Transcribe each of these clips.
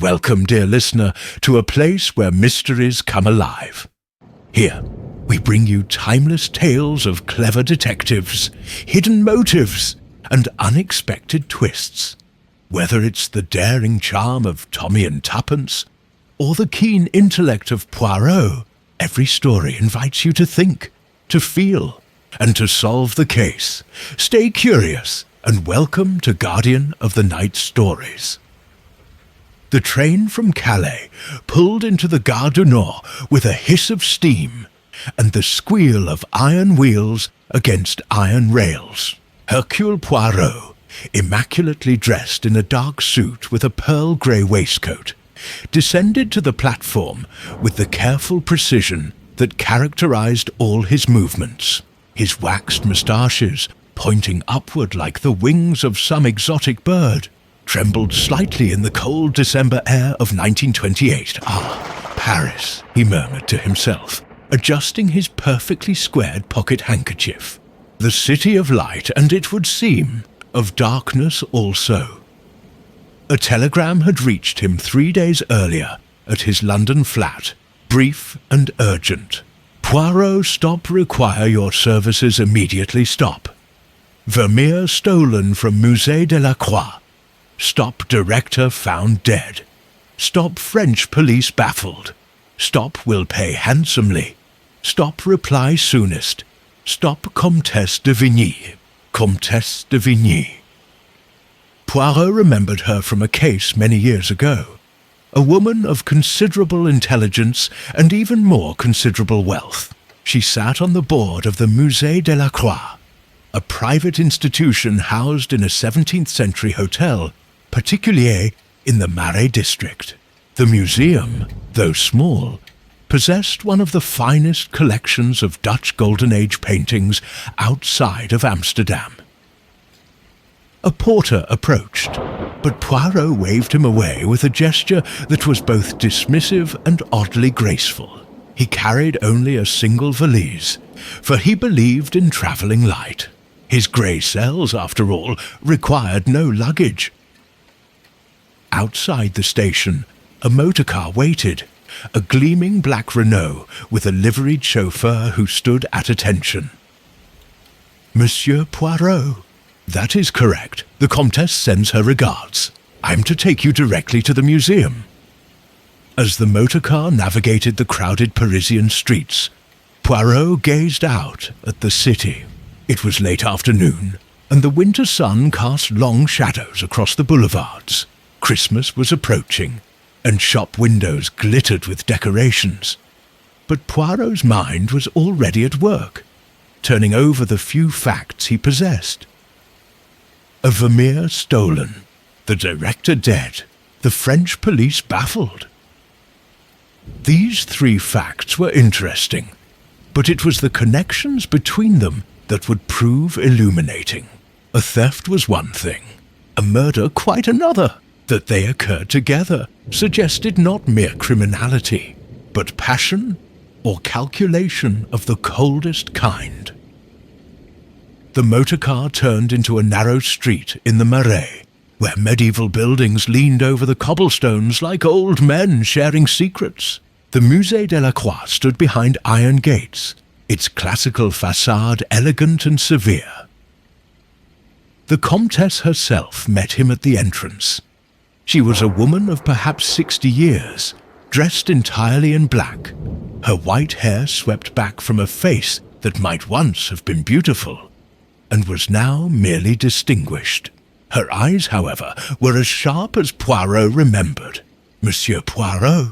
welcome, dear listener, to a place where mysteries come alive. Here, we bring you timeless tales of clever detectives, hidden motives, and unexpected twists. Whether it's the daring charm of Tommy and Tuppence, or the keen intellect of Poirot, every story invites you to think, to feel, and to solve the case. Stay curious, and welcome to Guardian of the Night Stories. The train from Calais pulled into the Gare du Nord with a hiss of steam and the squeal of iron wheels against iron rails. Hercule Poirot, immaculately dressed in a dark suit with a pearl grey waistcoat, descended to the platform with the careful precision that characterized all his movements. His waxed moustaches, pointing upward like the wings of some exotic bird, trembled slightly in the cold December air of 1928. Ah, Paris, he murmured to himself, adjusting his perfectly squared pocket handkerchief. The city of light, and it would seem, of darkness also. A telegram had reached him 3 days earlier at his London flat, brief and urgent. Poirot, stop, require your services immediately, stop. Vermeer stolen from Musée de la Croix. Stop, director found dead. Stop, French police baffled. Stop, will pay handsomely. Stop, reply soonest. Stop, Comtesse de Vigny. Comtesse de Vigny. Poirot remembered her from a case many years ago. A woman of considerable intelligence and even more considerable wealth. She sat on the board of the Musée de la Croix, a private institution housed in a 17th century hotel, particulier in the Marais district. The museum, though small, possessed one of the finest collections of Dutch Golden Age paintings outside of Amsterdam. A porter approached, but Poirot waved him away with a gesture that was both dismissive and oddly graceful. He carried only a single valise, for he believed in travelling light. His grey cells, after all, required no luggage. Outside the station, a motorcar waited, a gleaming black Renault with a liveried chauffeur who stood at attention. Monsieur Poirot. That is correct. The Comtesse sends her regards. I'm to take you directly to the museum. As the motorcar navigated the crowded Parisian streets, Poirot gazed out at the city. It was late afternoon, and the winter sun cast long shadows across the boulevards. Christmas was approaching, and shop windows glittered with decorations. But Poirot's mind was already at work, turning over the few facts he possessed. A Vermeer stolen, the director dead, the French police baffled. These 3 facts were interesting, but it was the connections between them that would prove illuminating. A theft was one thing, a murder quite another. That they occurred together suggested not mere criminality, but passion or calculation of the coldest kind. The motorcar turned into a narrow street in the Marais, where medieval buildings leaned over the cobblestones like old men sharing secrets. The Musée de la Croix stood behind iron gates, its classical façade elegant and severe. The Comtesse herself met him at the entrance. She was a woman of perhaps 60 years, dressed entirely in black, her white hair swept back from a face that might once have been beautiful, and was now merely distinguished. Her eyes, however, were as sharp as Poirot remembered. Monsieur Poirot,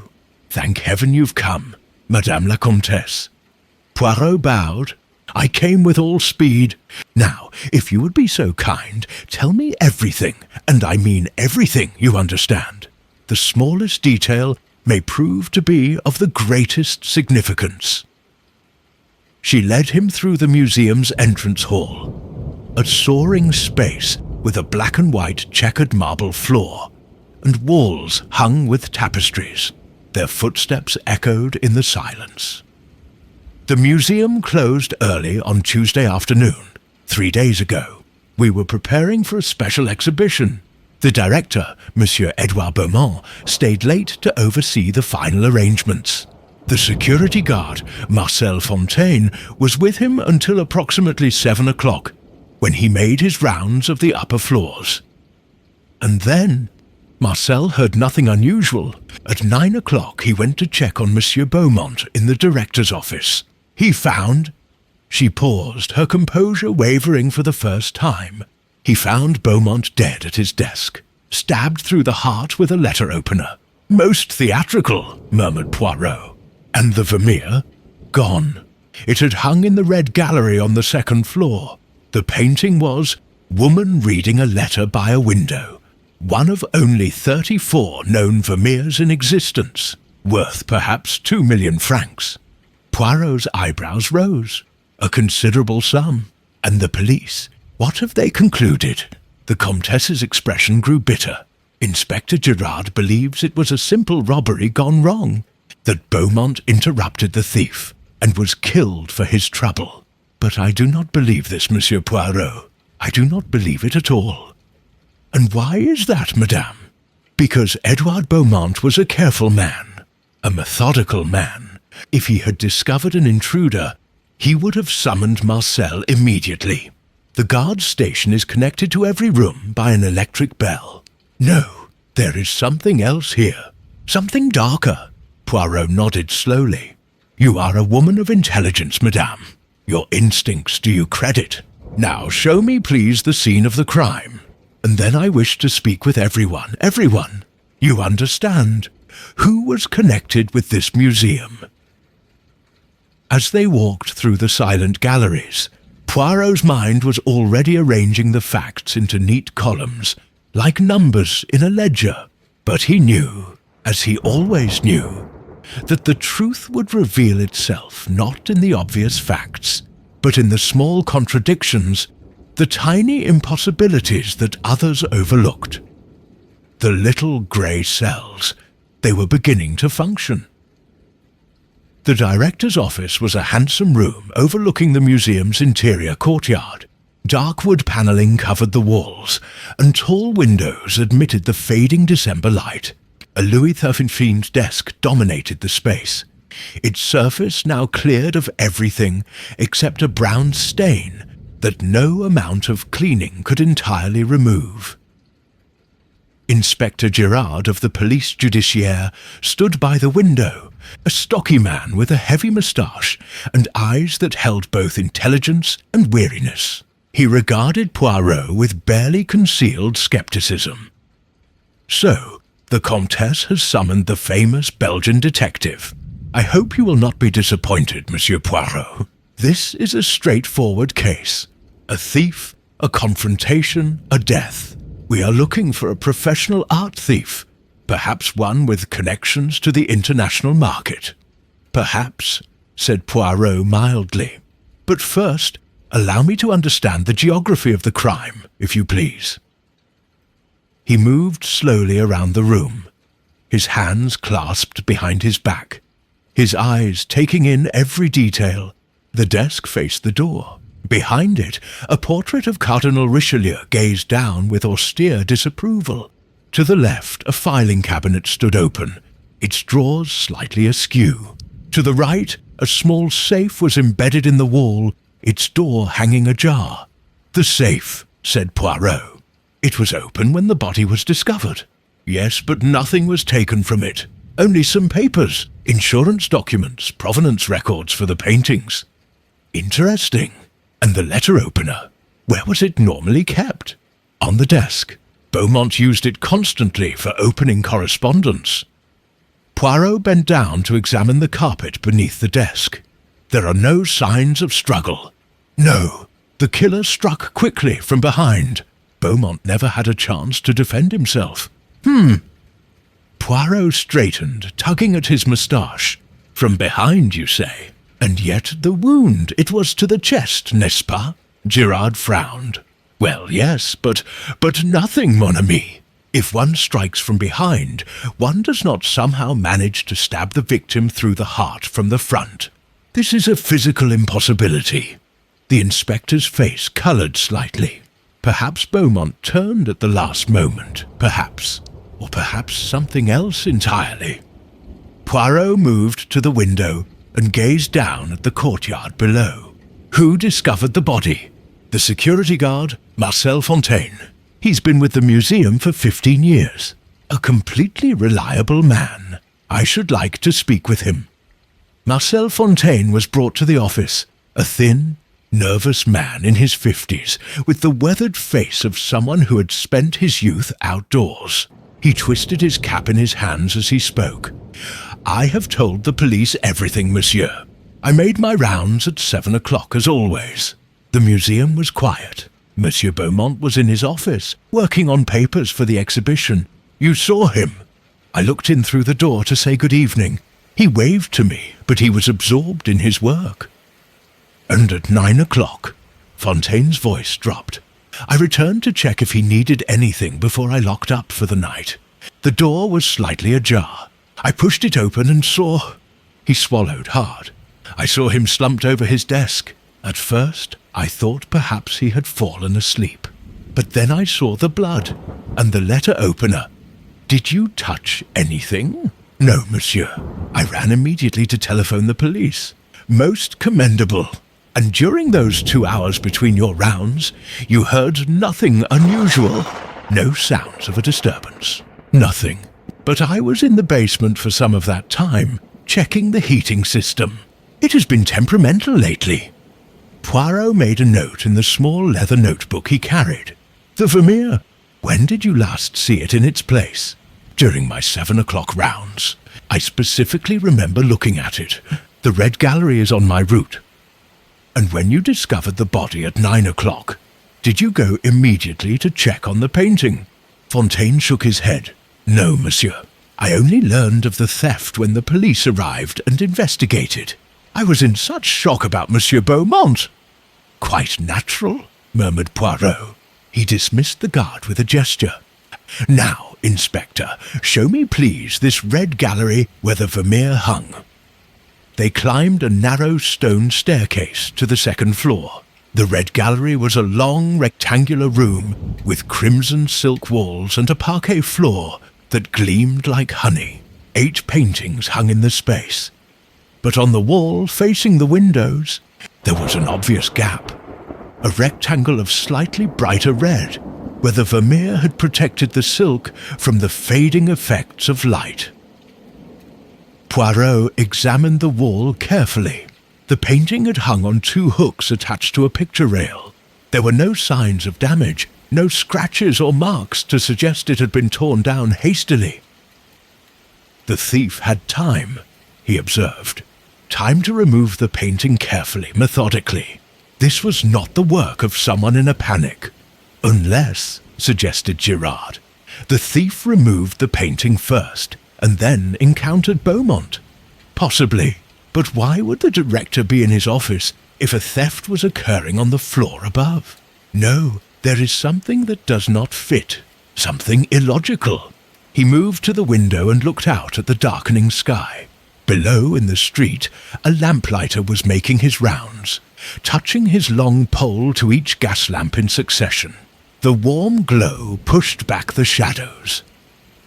thank heaven you've come, Madame la Comtesse. Poirot bowed. I came with all speed. Now, if you would be so kind, tell me everything, and I mean everything, you understand. The smallest detail may prove to be of the greatest significance. She led him through the museum's entrance hall, a soaring space with a black and white checkered marble floor, and walls hung with tapestries. Their footsteps echoed in the silence. The museum closed early on Tuesday afternoon, 3 days ago. We were preparing for a special exhibition. The director, Monsieur Edouard Beaumont, stayed late to oversee the final arrangements. The security guard, Marcel Fontaine, was with him until approximately 7 o'clock, when he made his rounds of the upper floors. And then, Marcel heard nothing unusual. At 9 o'clock he went to check on Monsieur Beaumont in the director's office. He found... She paused, her composure wavering for the first time. He found Beaumont dead at his desk, stabbed through the heart with a letter opener. "Most theatrical," murmured Poirot. And the Vermeer? Gone. It had hung in the Red Gallery on the second floor. The painting was Woman Reading a Letter by a Window, one of only 34 known Vermeers in existence, worth perhaps 2 million francs. Poirot's eyebrows rose. A considerable sum. And the police? What have they concluded? The Comtesse's expression grew bitter. Inspector Girard believes it was a simple robbery gone wrong, that Beaumont interrupted the thief and was killed for his trouble. But I do not believe this, Monsieur Poirot. I do not believe it at all. And why is that, madame? Because Edouard Beaumont was a careful man, a methodical man. If he had discovered an intruder, he would have summoned Marcel immediately. The guard station is connected to every room by an electric bell. No, there is something else here. Something darker. Poirot nodded slowly. You are a woman of intelligence, madame. Your instincts do you credit. Now show me, please, the scene of the crime. And then I wish to speak with everyone. Everyone. You understand. Who was connected with this museum? As they walked through the silent galleries, Poirot's mind was already arranging the facts into neat columns, like numbers in a ledger. But he knew, as he always knew, that the truth would reveal itself not in the obvious facts, but in the small contradictions, the tiny impossibilities that others overlooked. The little grey cells, they were beginning to function. The director's office was a handsome room overlooking the museum's interior courtyard. Dark wood panelling covered the walls, and tall windows admitted the fading December light. A Louis XIII desk dominated the space, its surface now cleared of everything except a brown stain that no amount of cleaning could entirely remove. Inspector Girard of the Police Judiciaire stood by the window, a stocky man with a heavy moustache and eyes that held both intelligence and weariness. He regarded Poirot with barely concealed skepticism. So, the Comtesse has summoned the famous Belgian detective. I hope you will not be disappointed, Monsieur Poirot. This is a straightforward case. A thief, a confrontation, a death. We are looking for a professional art thief, perhaps one with connections to the international market. Perhaps, said Poirot mildly. But first, allow me to understand the geography of the crime, if you please. He moved slowly around the room, his hands clasped behind his back, his eyes taking in every detail. The desk faced the door. Behind it, a portrait of Cardinal Richelieu gazed down with austere disapproval. To the left, a filing cabinet stood open, its drawers slightly askew. To the right, a small safe was embedded in the wall, its door hanging ajar. The safe, said Poirot. It was open when the body was discovered. Yes, but nothing was taken from it. Only some papers, insurance documents, provenance records for the paintings. Interesting. And the letter opener, where was it normally kept? On the desk. Beaumont used it constantly for opening correspondence. Poirot bent down to examine the carpet beneath the desk. There are no signs of struggle. No, the killer struck quickly from behind. Beaumont never had a chance to defend himself. Poirot straightened, tugging at his moustache. From behind, you say? And yet the wound, it was to the chest, n'est-ce pas? Girard frowned. Well, yes, but nothing, mon ami. If one strikes from behind, one does not somehow manage to stab the victim through the heart from the front. This is a physical impossibility. The inspector's face coloured slightly. Perhaps Beaumont turned at the last moment, perhaps. Or perhaps something else entirely. Poirot moved to the window and gazed down at the courtyard below. Who discovered the body? The security guard, Marcel Fontaine. He's been with the museum for 15 years. A completely reliable man. I should like to speak with him. Marcel Fontaine was brought to the office, a thin, nervous man in his 50s, with the weathered face of someone who had spent his youth outdoors. He twisted his cap in his hands as he spoke. "I have told the police everything, monsieur. I made my rounds at 7 o'clock, as always. The museum was quiet. Monsieur Beaumont was in his office, working on papers for the exhibition. You saw him. I looked in through the door to say good evening. He waved to me, but he was absorbed in his work. And at 9 o'clock, Fontaine's voice dropped. I returned to check if he needed anything before I locked up for the night. The door was slightly ajar. I pushed it open and saw..." He swallowed hard. "I saw him slumped over his desk. At first, I thought perhaps he had fallen asleep. But then I saw the blood and the letter opener. Did you touch anything?" "No, monsieur. I ran immediately to telephone the police." "Most commendable. And during those 2 hours between your rounds, you heard nothing unusual? No sounds of a disturbance?" "Nothing. But I was in the basement for some of that time, checking the heating system. It has been temperamental lately." Poirot made a note in the small leather notebook he carried. "The Vermeer. When did you last see it in its place?" "During my 7 o'clock rounds. I specifically remember looking at it. The Red Gallery is on my route." "And when you discovered the body at 9 o'clock, did you go immediately to check on the painting?" Fontaine shook his head. "No, monsieur. I only learned of the theft when the police arrived and investigated. I was in such shock about Monsieur Beaumont." "Quite natural," murmured Poirot. He dismissed the guard with a gesture. "Now, Inspector, show me please this Red Gallery where the Vermeer hung." They climbed a narrow stone staircase to the second floor. The Red Gallery was a long rectangular room with crimson silk walls and a parquet floor that gleamed like honey. 8 paintings hung in the space. But on the wall facing the windows, there was an obvious gap. A rectangle of slightly brighter red, where the Vermeer had protected the silk from the fading effects of light. Poirot examined the wall carefully. The painting had hung on 2 hooks attached to a picture rail. There were no signs of damage, no scratches or marks to suggest it had been torn down hastily. "The thief had time," he observed. "Time to remove the painting carefully, methodically. This was not the work of someone in a panic. Unless," suggested Girard, "the thief removed the painting first and then encountered Beaumont. Possibly, but why would the director be in his office if a theft was occurring on the floor above? No, there is something that does not fit, something illogical." He moved to the window and looked out at the darkening sky. Below in the street, a lamplighter was making his rounds, touching his long pole to each gas lamp in succession. The warm glow pushed back the shadows.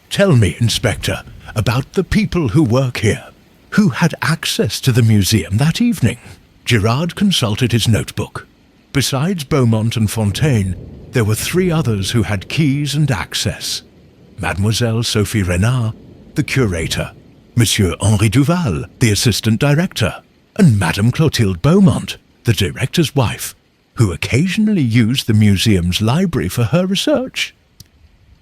"Tell me, Inspector, about the people who work here. Who had access to the museum that evening?" Girard consulted his notebook. Besides Beaumont and Fontaine, there were 3 others who had keys and access. Mademoiselle Sophie Renard, the curator, Monsieur Henri Duval, the assistant director, and Madame Clotilde Beaumont, the director's wife, who occasionally used the museum's library for her research.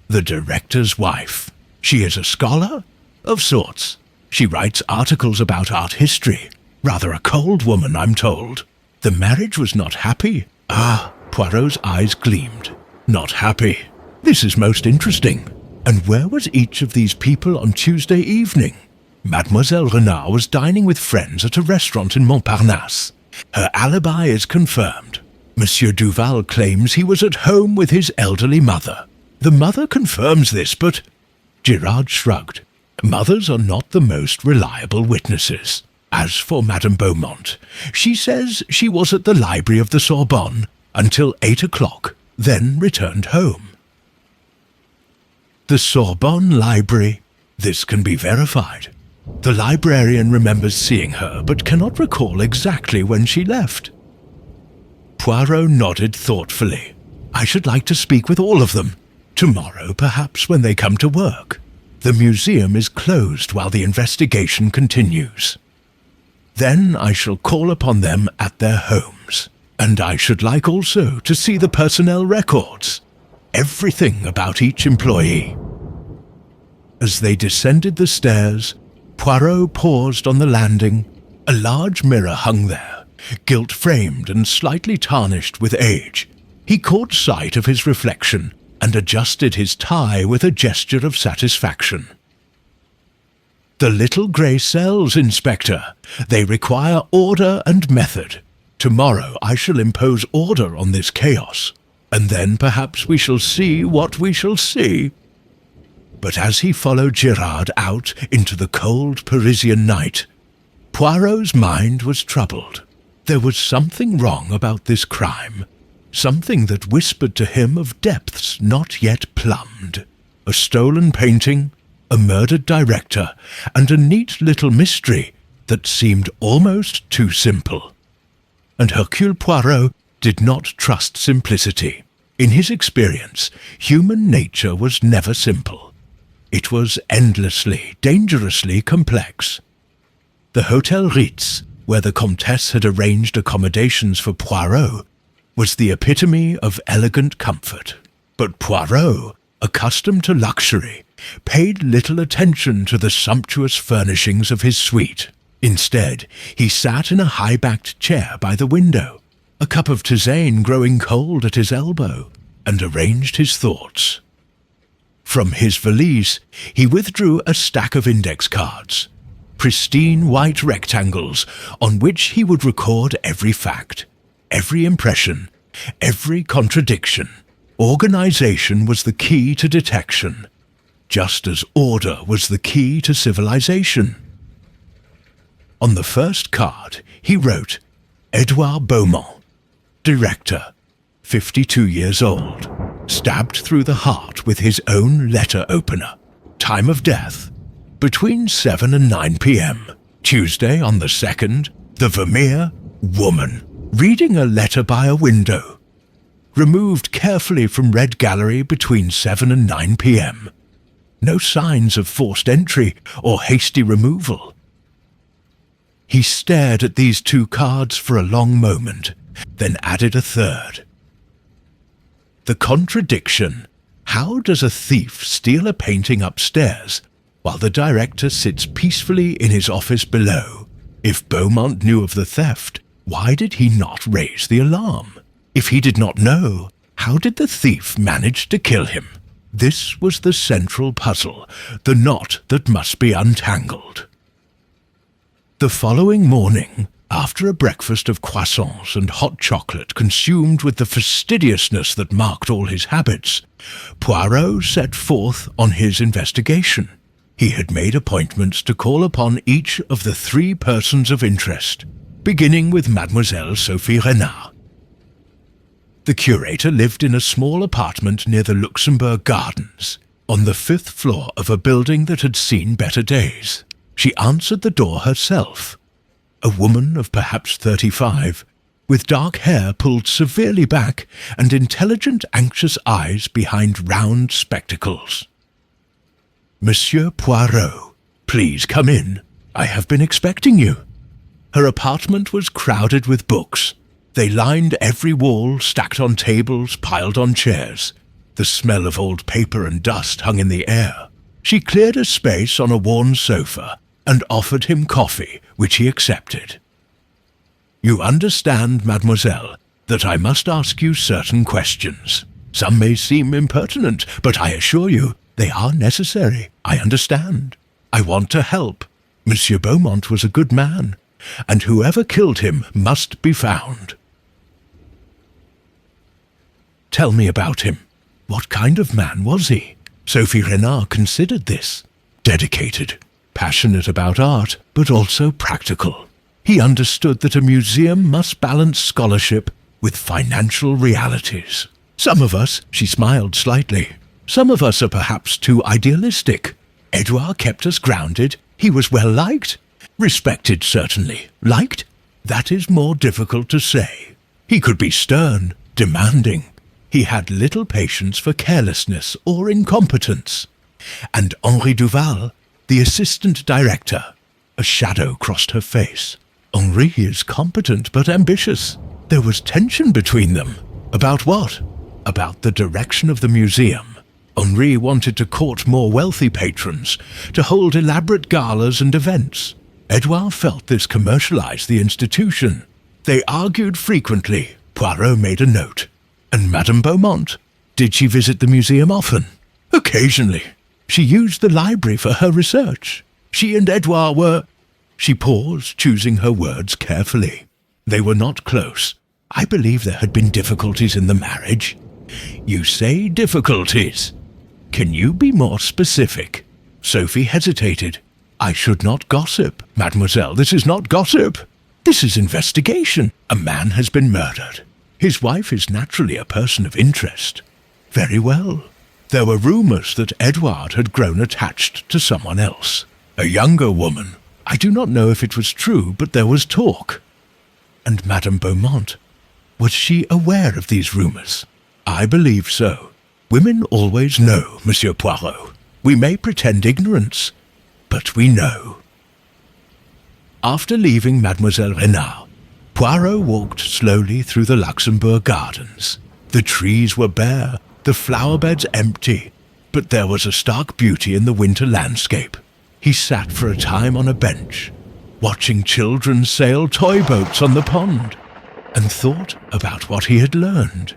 The director's wife. She is a scholar? Of sorts. She writes articles about art history. Rather a cold woman, I'm told. The marriage was not happy. Ah, Poirot's eyes gleamed. Not happy. This is most interesting. And where was each of these people on Tuesday evening? Mademoiselle Renard was dining with friends at a restaurant in Montparnasse. Her alibi is confirmed. Monsieur Duval claims he was at home with his elderly mother. The mother confirms this, but... Girard shrugged. Mothers are not the most reliable witnesses. As for Madame Beaumont, she says she was at the library of the Sorbonne until 8 o'clock, then returned home. The Sorbonne Library. This can be verified. The librarian remembers seeing her, but cannot recall exactly when she left. Poirot nodded thoughtfully. I should like to speak with all of them. Tomorrow, perhaps, when they come to work. The museum is closed while the investigation continues. Then I shall call upon them at their homes. And I should like also to see the personnel records. Everything about each employee. As they descended the stairs, Poirot paused on the landing. A large mirror hung there, gilt-framed and slightly tarnished with age. He caught sight of his reflection and adjusted his tie with a gesture of satisfaction. The little grey cells, Inspector. They require order and method. Tomorrow I shall impose order on this chaos, and then perhaps we shall see what we shall see. But as he followed Gerard out into the cold Parisian night, Poirot's mind was troubled. There was something wrong about this crime, something that whispered to him of depths not yet plumbed. A stolen painting, a murdered director, and a neat little mystery that seemed almost too simple. And Hercule Poirot did not trust simplicity. In his experience, human nature was never simple. It was endlessly, dangerously complex. The Hotel Ritz, where the Comtesse had arranged accommodations for Poirot, was the epitome of elegant comfort. But Poirot, accustomed to luxury, paid little attention to the sumptuous furnishings of his suite. Instead, he sat in a high-backed chair by the window, a cup of tisane growing cold at his elbow, and arranged his thoughts. From his valise, he withdrew a stack of index cards, pristine white rectangles on which he would record every fact, every impression, every contradiction. Organization was the key to detection, just as order was the key to civilization. On the first card, he wrote, Edouard Beaumont, director, 52 years old, stabbed through the heart with his own letter opener. Time of death, between 7 and 9 p.m. Tuesday on the 2nd, the Vermeer, woman, reading a letter by a window. Removed carefully from Red Gallery between 7 and 9 p.m. No signs of forced entry or hasty removal. He stared at these two cards for a long moment, then added a third. The contradiction. How does a thief steal a painting upstairs while the director sits peacefully in his office below? If Beaumont knew of the theft, why did he not raise the alarm? If he did not know, how did the thief manage to kill him? This was the central puzzle, the knot that must be untangled. The following morning, after a breakfast of croissants and hot chocolate consumed with the fastidiousness that marked all his habits, Poirot set forth on his investigation. He had made appointments to call upon each of the 3 persons of interest, beginning with Mademoiselle Sophie Renard. The curator lived in a small apartment near the Luxembourg Gardens, on the 5th floor of a building that had seen better days. She answered the door herself. A woman of perhaps 35, with dark hair pulled severely back and intelligent, anxious eyes behind round spectacles. Monsieur Poirot, please come in. I have been expecting you. Her apartment was crowded with books. They lined every wall, stacked on tables, piled on chairs. The smell of old paper and dust hung in the air. She cleared a space on a worn sofa and offered him coffee, which he accepted. You understand, mademoiselle, that I must ask you certain questions. Some may seem impertinent, but I assure you they are necessary. I understand. I want to help. Monsieur Beaumont was a good man, and whoever killed him must be found. Tell me about him. What kind of man was he? Sophie Renard considered this. Dedicated, passionate about art, but also practical. He understood that a museum must balance scholarship with financial realities. Some of us, she smiled slightly, some of us are perhaps too idealistic. Edouard kept us grounded. He was well liked. Respected, certainly. Liked? That is more difficult to say. He could be stern, demanding. He had little patience for carelessness or incompetence. And Henri Duval, the assistant director, a shadow crossed her face. Henri is competent but ambitious. There was tension between them. About what? About the direction of the museum. Henri wanted to court more wealthy patrons, to hold elaborate galas and events. Edouard felt this commercialized the institution. They argued frequently. Poirot made a note. And Madame Beaumont? Did she visit the museum often? Occasionally. She used the library for her research. She and Edouard were... She paused, choosing her words carefully. They were not close. I believe there had been difficulties in the marriage. You say difficulties. Can you be more specific? Sophie hesitated. I should not gossip, mademoiselle. This is not gossip. This is investigation. A man has been murdered. His wife is naturally a person of interest. Very well. There were rumors that Edouard had grown attached to someone else. A younger woman. I do not know if it was true, but there was talk. And Madame Beaumont, was she aware of these rumors? I believe so. Women always know, Monsieur Poirot. We may pretend ignorance, but we know. After leaving Mademoiselle Renard, Poirot walked slowly through the Luxembourg gardens. The trees were bare, the flower beds empty, but there was a stark beauty in the winter landscape. He sat for a time on a bench, watching children sail toy boats on the pond, and thought about what he had learned.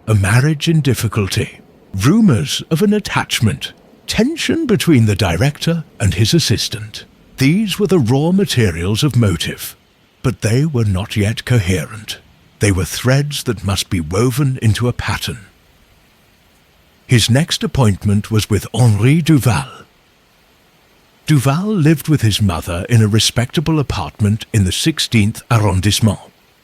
A marriage in difficulty, rumors of an attachment, tension between the director and his assistant. These were the raw materials of motive, but they were not yet coherent. They were threads that must be woven into a pattern. His next appointment was with Henri Duval. Duval lived with his mother in a respectable apartment in the 16th arrondissement.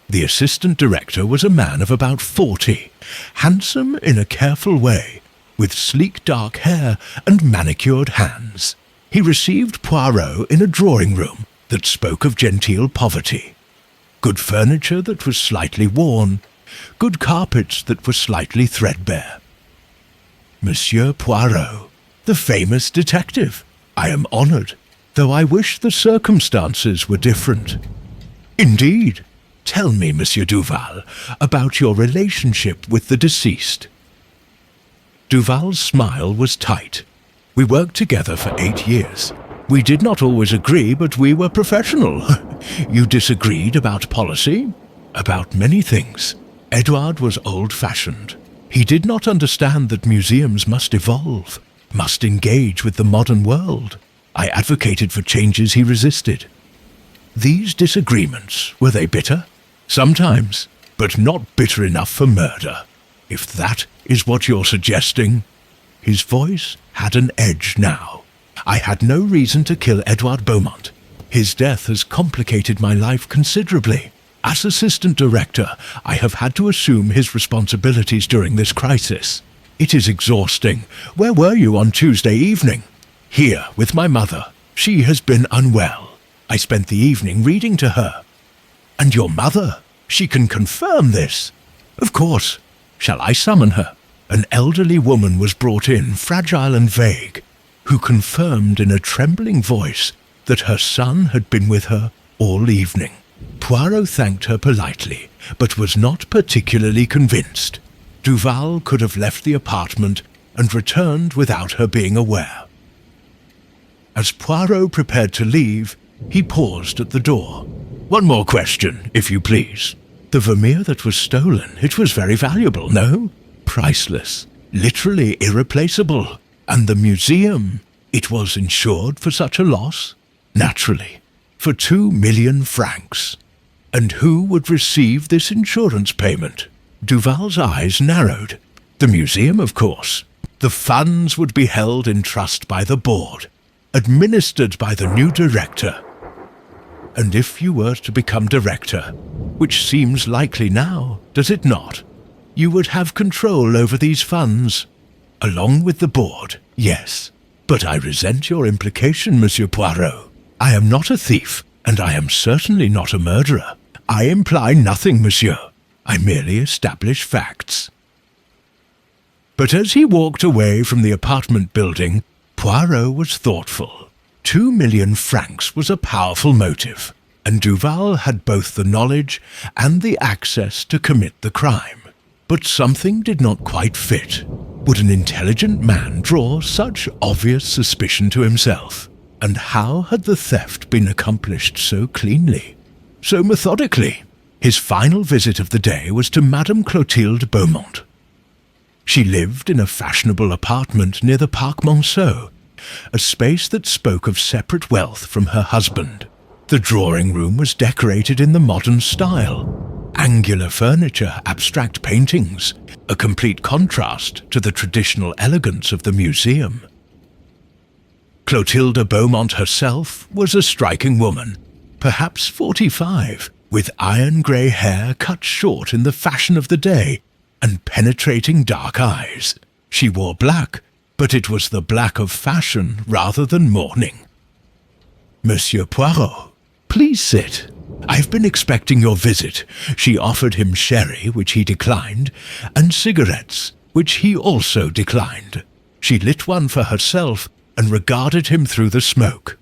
The assistant director was a man of about 40, handsome in a careful way, with sleek dark hair and manicured hands. He received Poirot in a drawing-room that spoke of genteel poverty. Good furniture that was slightly worn, good carpets that were slightly threadbare. Monsieur Poirot, the famous detective. I am honored, though I wish the circumstances were different. Indeed. Tell me, Monsieur Duval, about your relationship with the deceased. Duval's smile was tight. We worked together for 8 years. We did not always agree, but we were professional. You disagreed about policy? About many things. Edouard was old-fashioned. He did not understand that museums must evolve, must engage with the modern world. I advocated for changes he resisted. These disagreements, were they bitter? Sometimes, but not bitter enough for murder. If that is what you're suggesting. His voice had an edge now. I had no reason to kill Edouard Beaumont. His death has complicated my life considerably. As assistant director, I have had to assume his responsibilities during this crisis. It is exhausting. Where were you on Tuesday evening? Here, with my mother. She has been unwell. I spent the evening reading to her. And your mother? She can confirm this. Of course. Shall I summon her? An elderly woman was brought in, fragile and vague, who confirmed in a trembling voice that her son had been with her all evening. Poirot thanked her politely, but was not particularly convinced. Duval could have left the apartment and returned without her being aware. As Poirot prepared to leave, he paused at the door. One more question, if you please. The Vermeer that was stolen, it was very valuable, no? Priceless, literally irreplaceable. And the museum, it was insured for such a loss? Naturally, for 2 million francs. And who would receive this insurance payment? Duval's eyes narrowed. The museum, of course. The funds would be held in trust by the board, administered by the new director. And if you were to become director, which seems likely now, does it not? you would have control over these funds. Along with the board, yes. But I resent your implication, Monsieur Poirot. I am not a thief, and I am certainly not a murderer. I imply nothing, monsieur. I merely establish facts. But as he walked away from the apartment building, Poirot was thoughtful. 2 million francs was a powerful motive, and Duval had both the knowledge and the access to commit the crime. But something did not quite fit. Would an intelligent man draw such obvious suspicion to himself? And how had the theft been accomplished so cleanly, so methodically? His final visit of the day was to Madame Clotilde Beaumont. She lived in a fashionable apartment near the Parc Monceau, a space that spoke of separate wealth from her husband. The drawing room was decorated in the modern style. Angular furniture, abstract paintings, a complete contrast to the traditional elegance of the museum. Clotilde Beaumont herself was a striking woman, perhaps 45, with iron-grey hair cut short in the fashion of the day, and penetrating dark eyes. She wore black, but it was the black of fashion rather than mourning. Monsieur Poirot, please sit. I've been expecting your visit. She offered him sherry, which he declined, and cigarettes, which he also declined. She lit one for herself and regarded him through the smoke.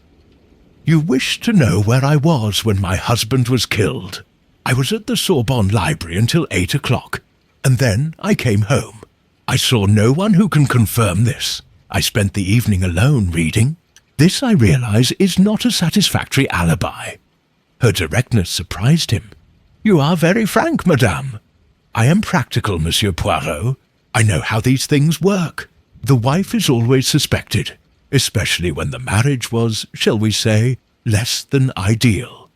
You wish to know where I was when my husband was killed. I was at the Sorbonne Library until 8 o'clock, and then I came home. I saw no one who can confirm this. I spent the evening alone reading. This, I realize, is not a satisfactory alibi. Her directness surprised him. You are very frank, madame. I am practical, Monsieur Poirot. I know how these things work. The wife is always suspected, especially when the marriage was, shall we say, less than ideal.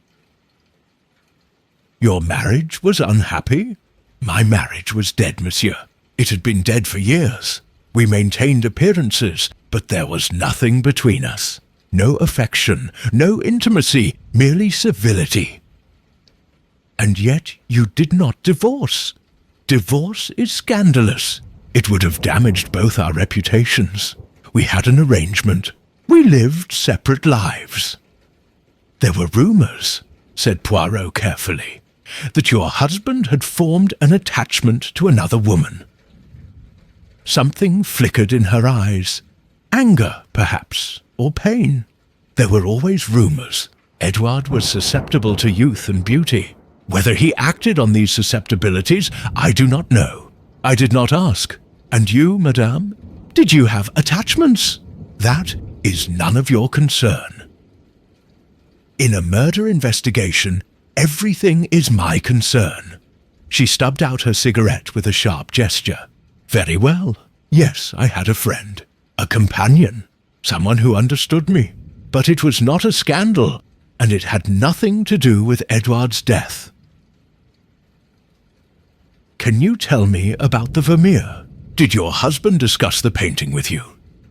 Your marriage was unhappy? My marriage was dead, monsieur. It had been dead for years. We maintained appearances, but there was nothing between us. No affection, no intimacy, merely civility. And yet you did not divorce. Divorce is scandalous. It would have damaged both our reputations. We had an arrangement. We lived separate lives. There were rumors, said Poirot carefully, that your husband had formed an attachment to another woman. Something flickered in her eyes. Anger, perhaps, or pain. There were always rumors. Edouard was susceptible to youth and beauty. Whether he acted on these susceptibilities, I do not know. I did not ask. And you, madame? Did you have attachments? That is none of your concern. In a murder investigation, everything is my concern. She stubbed out her cigarette with a sharp gesture. Very well. Yes, I had a friend. A companion. Someone who understood me. But it was not a scandal, and it had nothing to do with Edouard's death. Can you tell me about the Vermeer? Did your husband discuss the painting with you?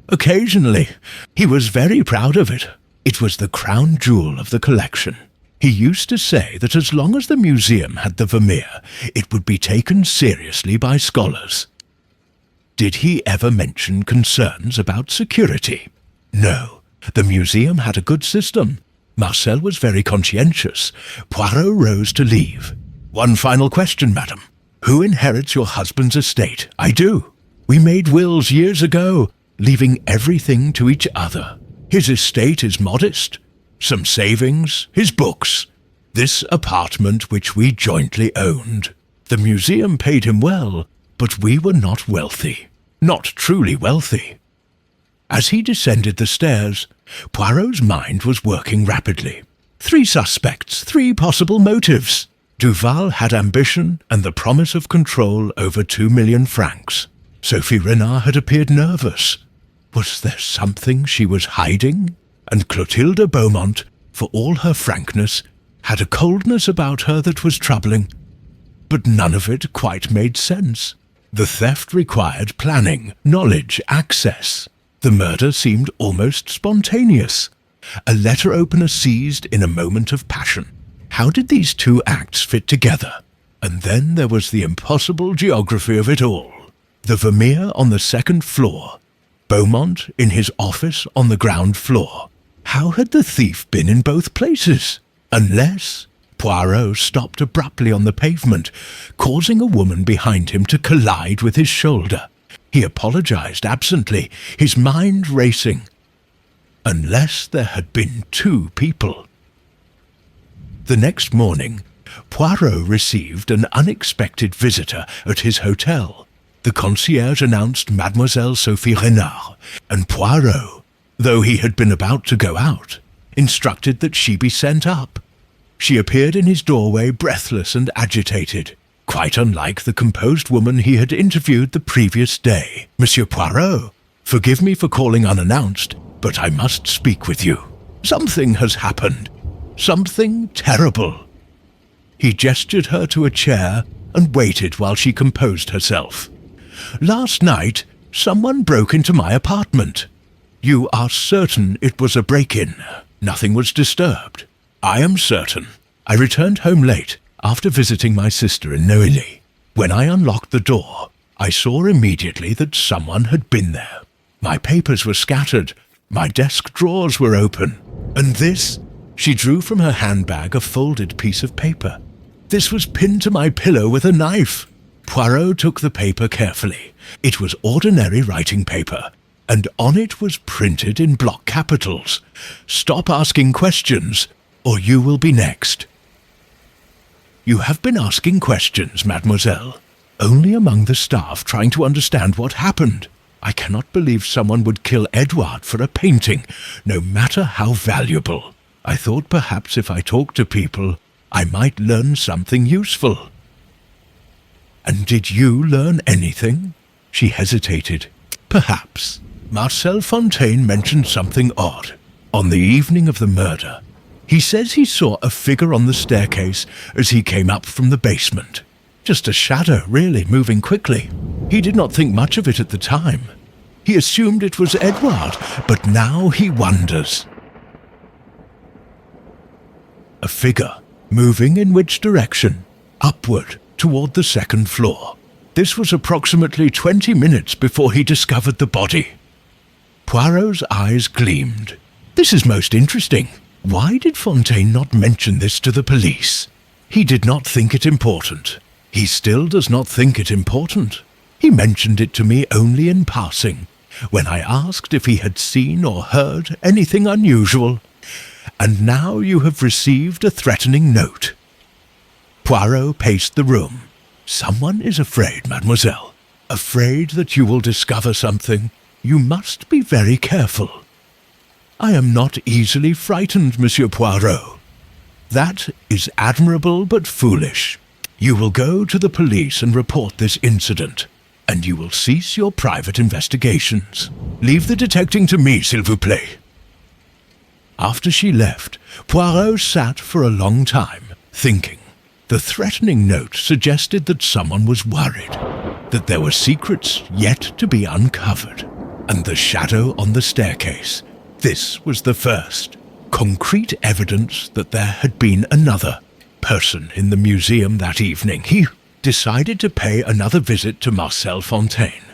Occasionally. He was very proud of it. It was the crown jewel of the collection. He used to say that as long as the museum had the Vermeer, it would be taken seriously by scholars. Did he ever mention concerns about security? No. The museum had a good system. Marcel was very conscientious. Poirot rose to leave. One final question, madam. Who inherits your husband's estate? I do. We made wills years ago, leaving everything to each other. His estate is modest. Some savings, his books. This apartment which we jointly owned. The museum paid him well, but we were not wealthy. Not truly wealthy. As he descended the stairs, Poirot's mind was working rapidly. 3 suspects, 3 possible motives. Duval had ambition and the promise of control over 2 million francs. Sophie Renard had appeared nervous. Was there something she was hiding? And Clotilde Beaumont, for all her frankness, had a coldness about her that was troubling. But none of it quite made sense. The theft required planning, knowledge, access. The murder seemed almost spontaneous. A letter opener seized in a moment of passion. How did these 2 acts fit together? And then there was the impossible geography of it all. The Vermeer on the second floor, Beaumont in his office on the ground floor. How had the thief been in both places? Unless Poirot stopped abruptly on the pavement, causing a woman behind him to collide with his shoulder. He apologized absently, his mind racing. Unless there had been two people. The next morning, Poirot received an unexpected visitor at his hotel. The concierge announced Mademoiselle Sophie Renard, and Poirot, though he had been about to go out, instructed that she be sent up. She appeared in his doorway breathless and agitated, quite unlike the composed woman he had interviewed the previous day. "Monsieur Poirot, forgive me for calling unannounced, but I must speak with you. Something has happened. Something terrible." He gestured her to a chair and waited while she composed herself. "Last night, someone broke into my apartment. You are certain it was a break-in? Nothing was disturbed?" "I am certain. I returned home late, after visiting my sister in Neuilly. When I unlocked the door, I saw immediately that someone had been there. My papers were scattered, my desk drawers were open, and this," she drew from her handbag a folded piece of paper. "This was pinned to my pillow with a knife." Poirot took the paper carefully. It was ordinary writing paper, and on it was printed in block capitals, "Stop asking questions, or you will be next." "You have been asking questions, mademoiselle. Only among the staff trying to understand what happened. I cannot believe someone would kill Edouard for a painting, no matter how valuable. I thought perhaps if I talked to people, I might learn something useful." "And did you learn anything?" She hesitated. "Perhaps. Marcel Fontaine mentioned something odd. On the evening of the murder, he says he saw a figure on the staircase as he came up from the basement. Just a shadow, really, moving quickly. He did not think much of it at the time. He assumed it was Edouard, but now he wonders." A figure, moving in which direction? Upward, toward the second floor. This was approximately 20 minutes before he discovered the body. Poirot's eyes gleamed. "This is most interesting. Why did Fontaine not mention this to the police? He did not think it important. He still does not think it important. He mentioned it to me only in passing, when I asked if he had seen or heard anything unusual. And now you have received a threatening note." Poirot paced the room. "Someone is afraid, mademoiselle. Afraid that you will discover something. You must be very careful." "I am not easily frightened, Monsieur Poirot." "That is admirable but foolish. You will go to the police and report this incident, and you will cease your private investigations. Leave the detecting to me, s'il vous plaît." After she left, Poirot sat for a long time, thinking. The threatening note suggested that someone was worried, that there were secrets yet to be uncovered, and the shadow on the staircase. This was the first concrete evidence that there had been another person in the museum that evening. He decided to pay another visit to Marcel Fontaine.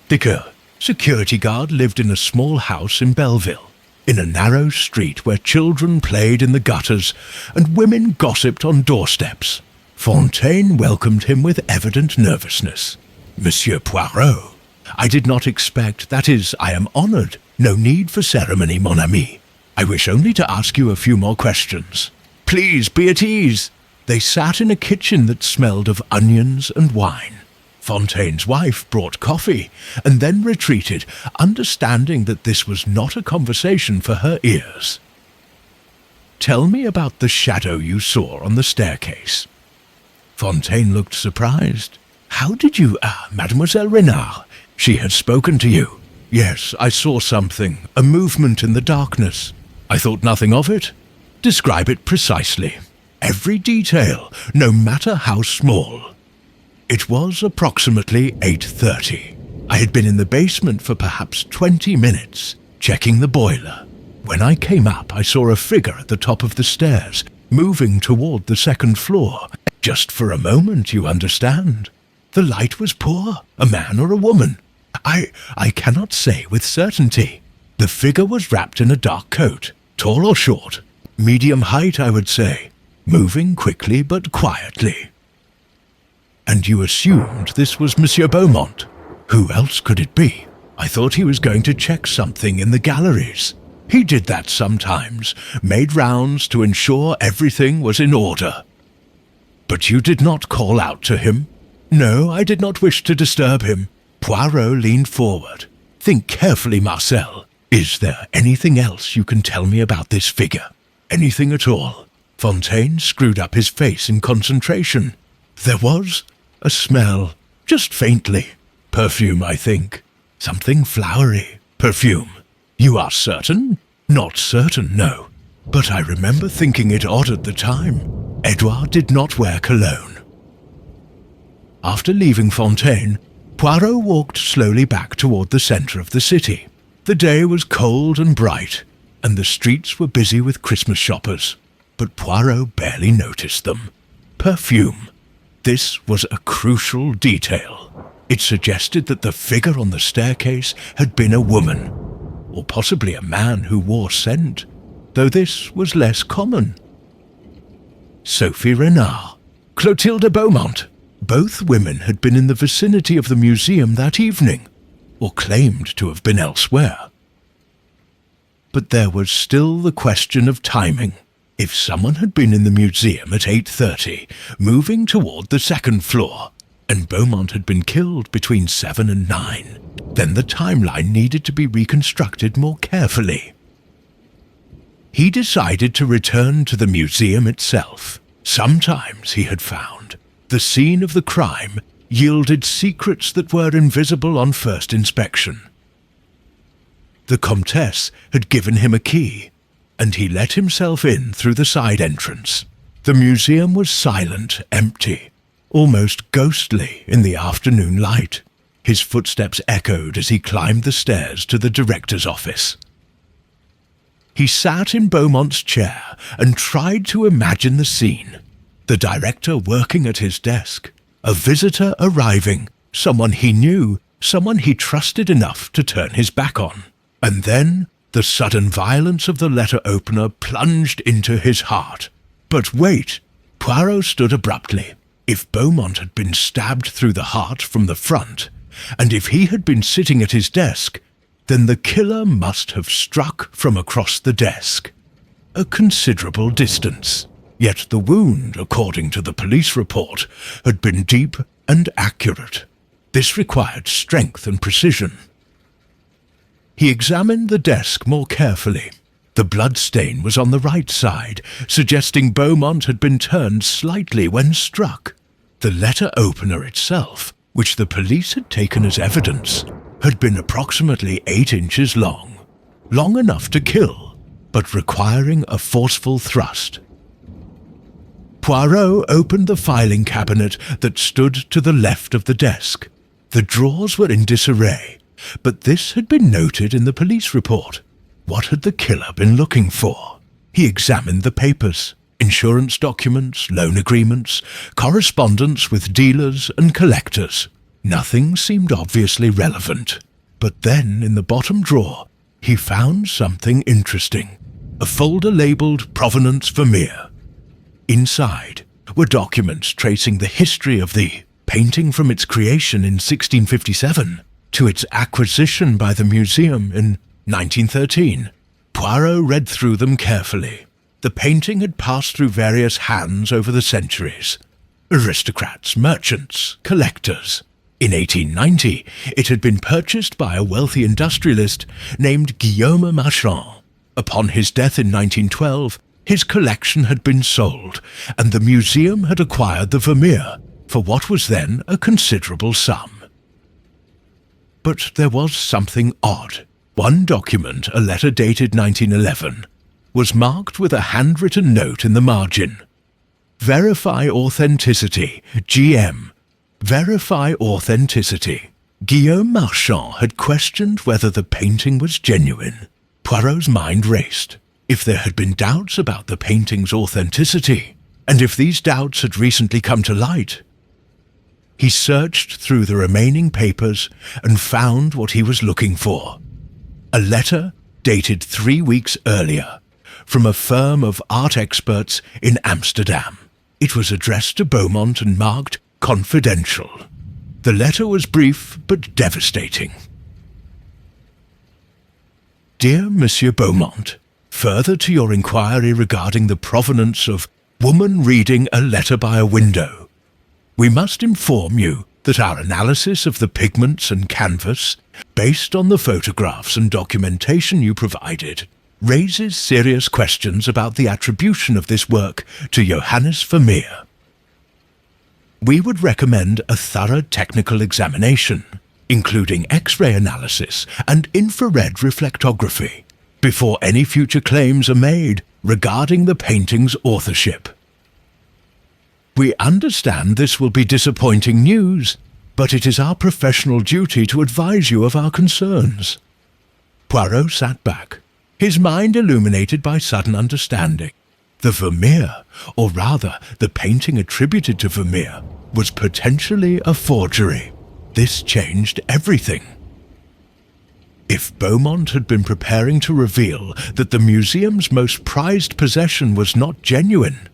Dicker, security guard, lived in a small house in Belleville, in a narrow street where children played in the gutters and women gossiped on doorsteps. Fontaine welcomed him with evident nervousness. "Monsieur Poirot, I did not expect, that is, I am honored. No need for ceremony, mon ami. I wish only to ask you a few more questions." "Please, be at ease." They sat in a kitchen that smelled of onions and wine. Fontaine's wife brought coffee, and then retreated, understanding that this was not a conversation for her ears. "Tell me about the shadow you saw on the staircase." Fontaine looked surprised. "How did you, Mademoiselle Renard? She had spoken to you." "Yes, I saw something, a movement in the darkness. I thought nothing of it." "Describe it precisely. Every detail, no matter how small." "It was approximately 8:30. I had been in the basement for perhaps 20 minutes, checking the boiler. When I came up, I saw a figure at the top of the stairs, moving toward the second floor. Just for a moment, you understand. The light was poor, a man or a woman. I cannot say with certainty. The figure was wrapped in a dark coat, tall or short, medium height, I would say, moving quickly but quietly. And you assumed this was Monsieur Beaumont. Who else could it be? I thought he was going to check something in the galleries. He did that sometimes, made rounds to ensure everything was in order. But you did not call out to him. No, I did not wish to disturb him. Poirot leaned forward. Think carefully, Marcel. Is there anything else you can tell me about this figure? Anything at all? Fontaine screwed up his face in concentration. There was a smell, just faintly. Perfume, I think. Something flowery. Perfume. You are certain? Not certain, no. But I remember thinking it odd at the time. Edouard did not wear cologne. After leaving Fontaine, Poirot walked slowly back toward the centre of the city. The day was cold and bright, and the streets were busy with Christmas shoppers. But Poirot barely noticed them. Perfume. This was a crucial detail. It suggested that the figure on the staircase had been a woman, or possibly a man who wore scent, though this was less common. Sophie Renard, Clotilde Beaumont. Both women had been in the vicinity of the museum that evening, or claimed to have been elsewhere. But there was still the question of timing. If someone had been in the museum at 8:30, moving toward the second floor, and Beaumont had been killed between 7 and 9, then the timeline needed to be reconstructed more carefully. He decided to return to the museum itself. Sometimes, he had found, the scene of the crime yielded secrets that were invisible on first inspection. The Comtesse had given him a key, and he let himself in through the side entrance. The museum was silent, empty, almost ghostly in the afternoon light. His footsteps echoed as he climbed the stairs to the director's office. He sat in Beaumont's chair and tried to imagine the scene. The director working at his desk, a visitor arriving, someone he knew, someone he trusted enough to turn his back on. And then the sudden violence of the letter opener plunged into his heart. But wait! Poirot stood abruptly. If Beaumont had been stabbed through the heart from the front, and if he had been sitting at his desk, then the killer must have struck from across the desk. A considerable distance. Yet the wound, according to the police report, had been deep and accurate. This required strength and precision. He examined the desk more carefully. The blood stain was on the right side, suggesting Beaumont had been turned slightly when struck. The letter opener itself, which the police had taken as evidence, had been approximately 8 inches long enough to kill, but requiring a forceful thrust. Poirot opened the filing cabinet that stood to the left of the desk. The drawers were in disarray, but this had been noted in the police report. What had the killer been looking for? He examined the papers, insurance documents, loan agreements, correspondence with dealers and collectors. Nothing seemed obviously relevant. But then, in the bottom drawer, he found something interesting. A folder labelled Provenance Vermeer. Inside were documents tracing the history of the painting from its creation in 1657 to its acquisition by the museum in 1913. Poirot read through them carefully. The painting had passed through various hands over the centuries. Aristocrats, merchants, collectors. In 1890, it had been purchased by a wealthy industrialist named Guillaume Marchand. Upon his death in 1912, his collection had been sold, and the museum had acquired the Vermeer for what was then a considerable sum. But there was something odd. One document, a letter dated 1911, was marked with a handwritten note in the margin. Verify authenticity, GM. Verify authenticity. Guillaume Marchand had questioned whether the painting was genuine. Poirot's mind raced. If there had been doubts about the painting's authenticity, and if these doubts had recently come to light, he searched through the remaining papers and found what he was looking for. A letter dated 3 weeks earlier from a firm of art experts in Amsterdam. It was addressed to Beaumont and marked confidential. The letter was brief but devastating. Dear Monsieur Beaumont, further to your inquiry regarding the provenance of woman reading a letter by a window, we must inform you that our analysis of the pigments and canvas, based on the photographs and documentation you provided, raises serious questions about the attribution of this work to Johannes Vermeer. We would recommend a thorough technical examination, including X-ray analysis and infrared reflectography, before any future claims are made regarding the painting's authorship. We understand this will be disappointing news, but it is our professional duty to advise you of our concerns. Poirot sat back, his mind illuminated by sudden understanding. The Vermeer, or rather the painting attributed to Vermeer, was potentially a forgery. This changed everything. If Beaumont had been preparing to reveal that the museum's most prized possession was not genuine,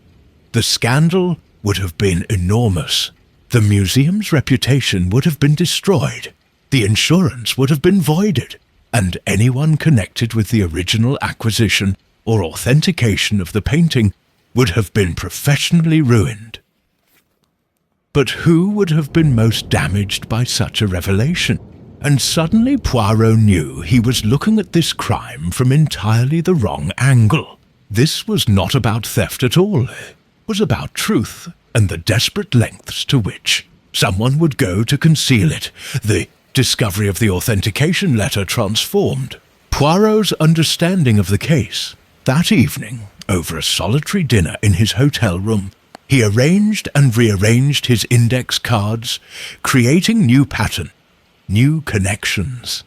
the scandal would have been enormous. The museum's reputation would have been destroyed, the insurance would have been voided, and anyone connected with the original acquisition or authentication of the painting would have been professionally ruined. But who would have been most damaged by such a revelation? And suddenly Poirot knew he was looking at this crime from entirely the wrong angle. This was not about theft at all. It was about truth and the desperate lengths to which someone would go to conceal it. The discovery of the authentication letter transformed Poirot's understanding of the case. That evening, over a solitary dinner in his hotel room, he arranged and rearranged his index cards, creating new pattern, new connections.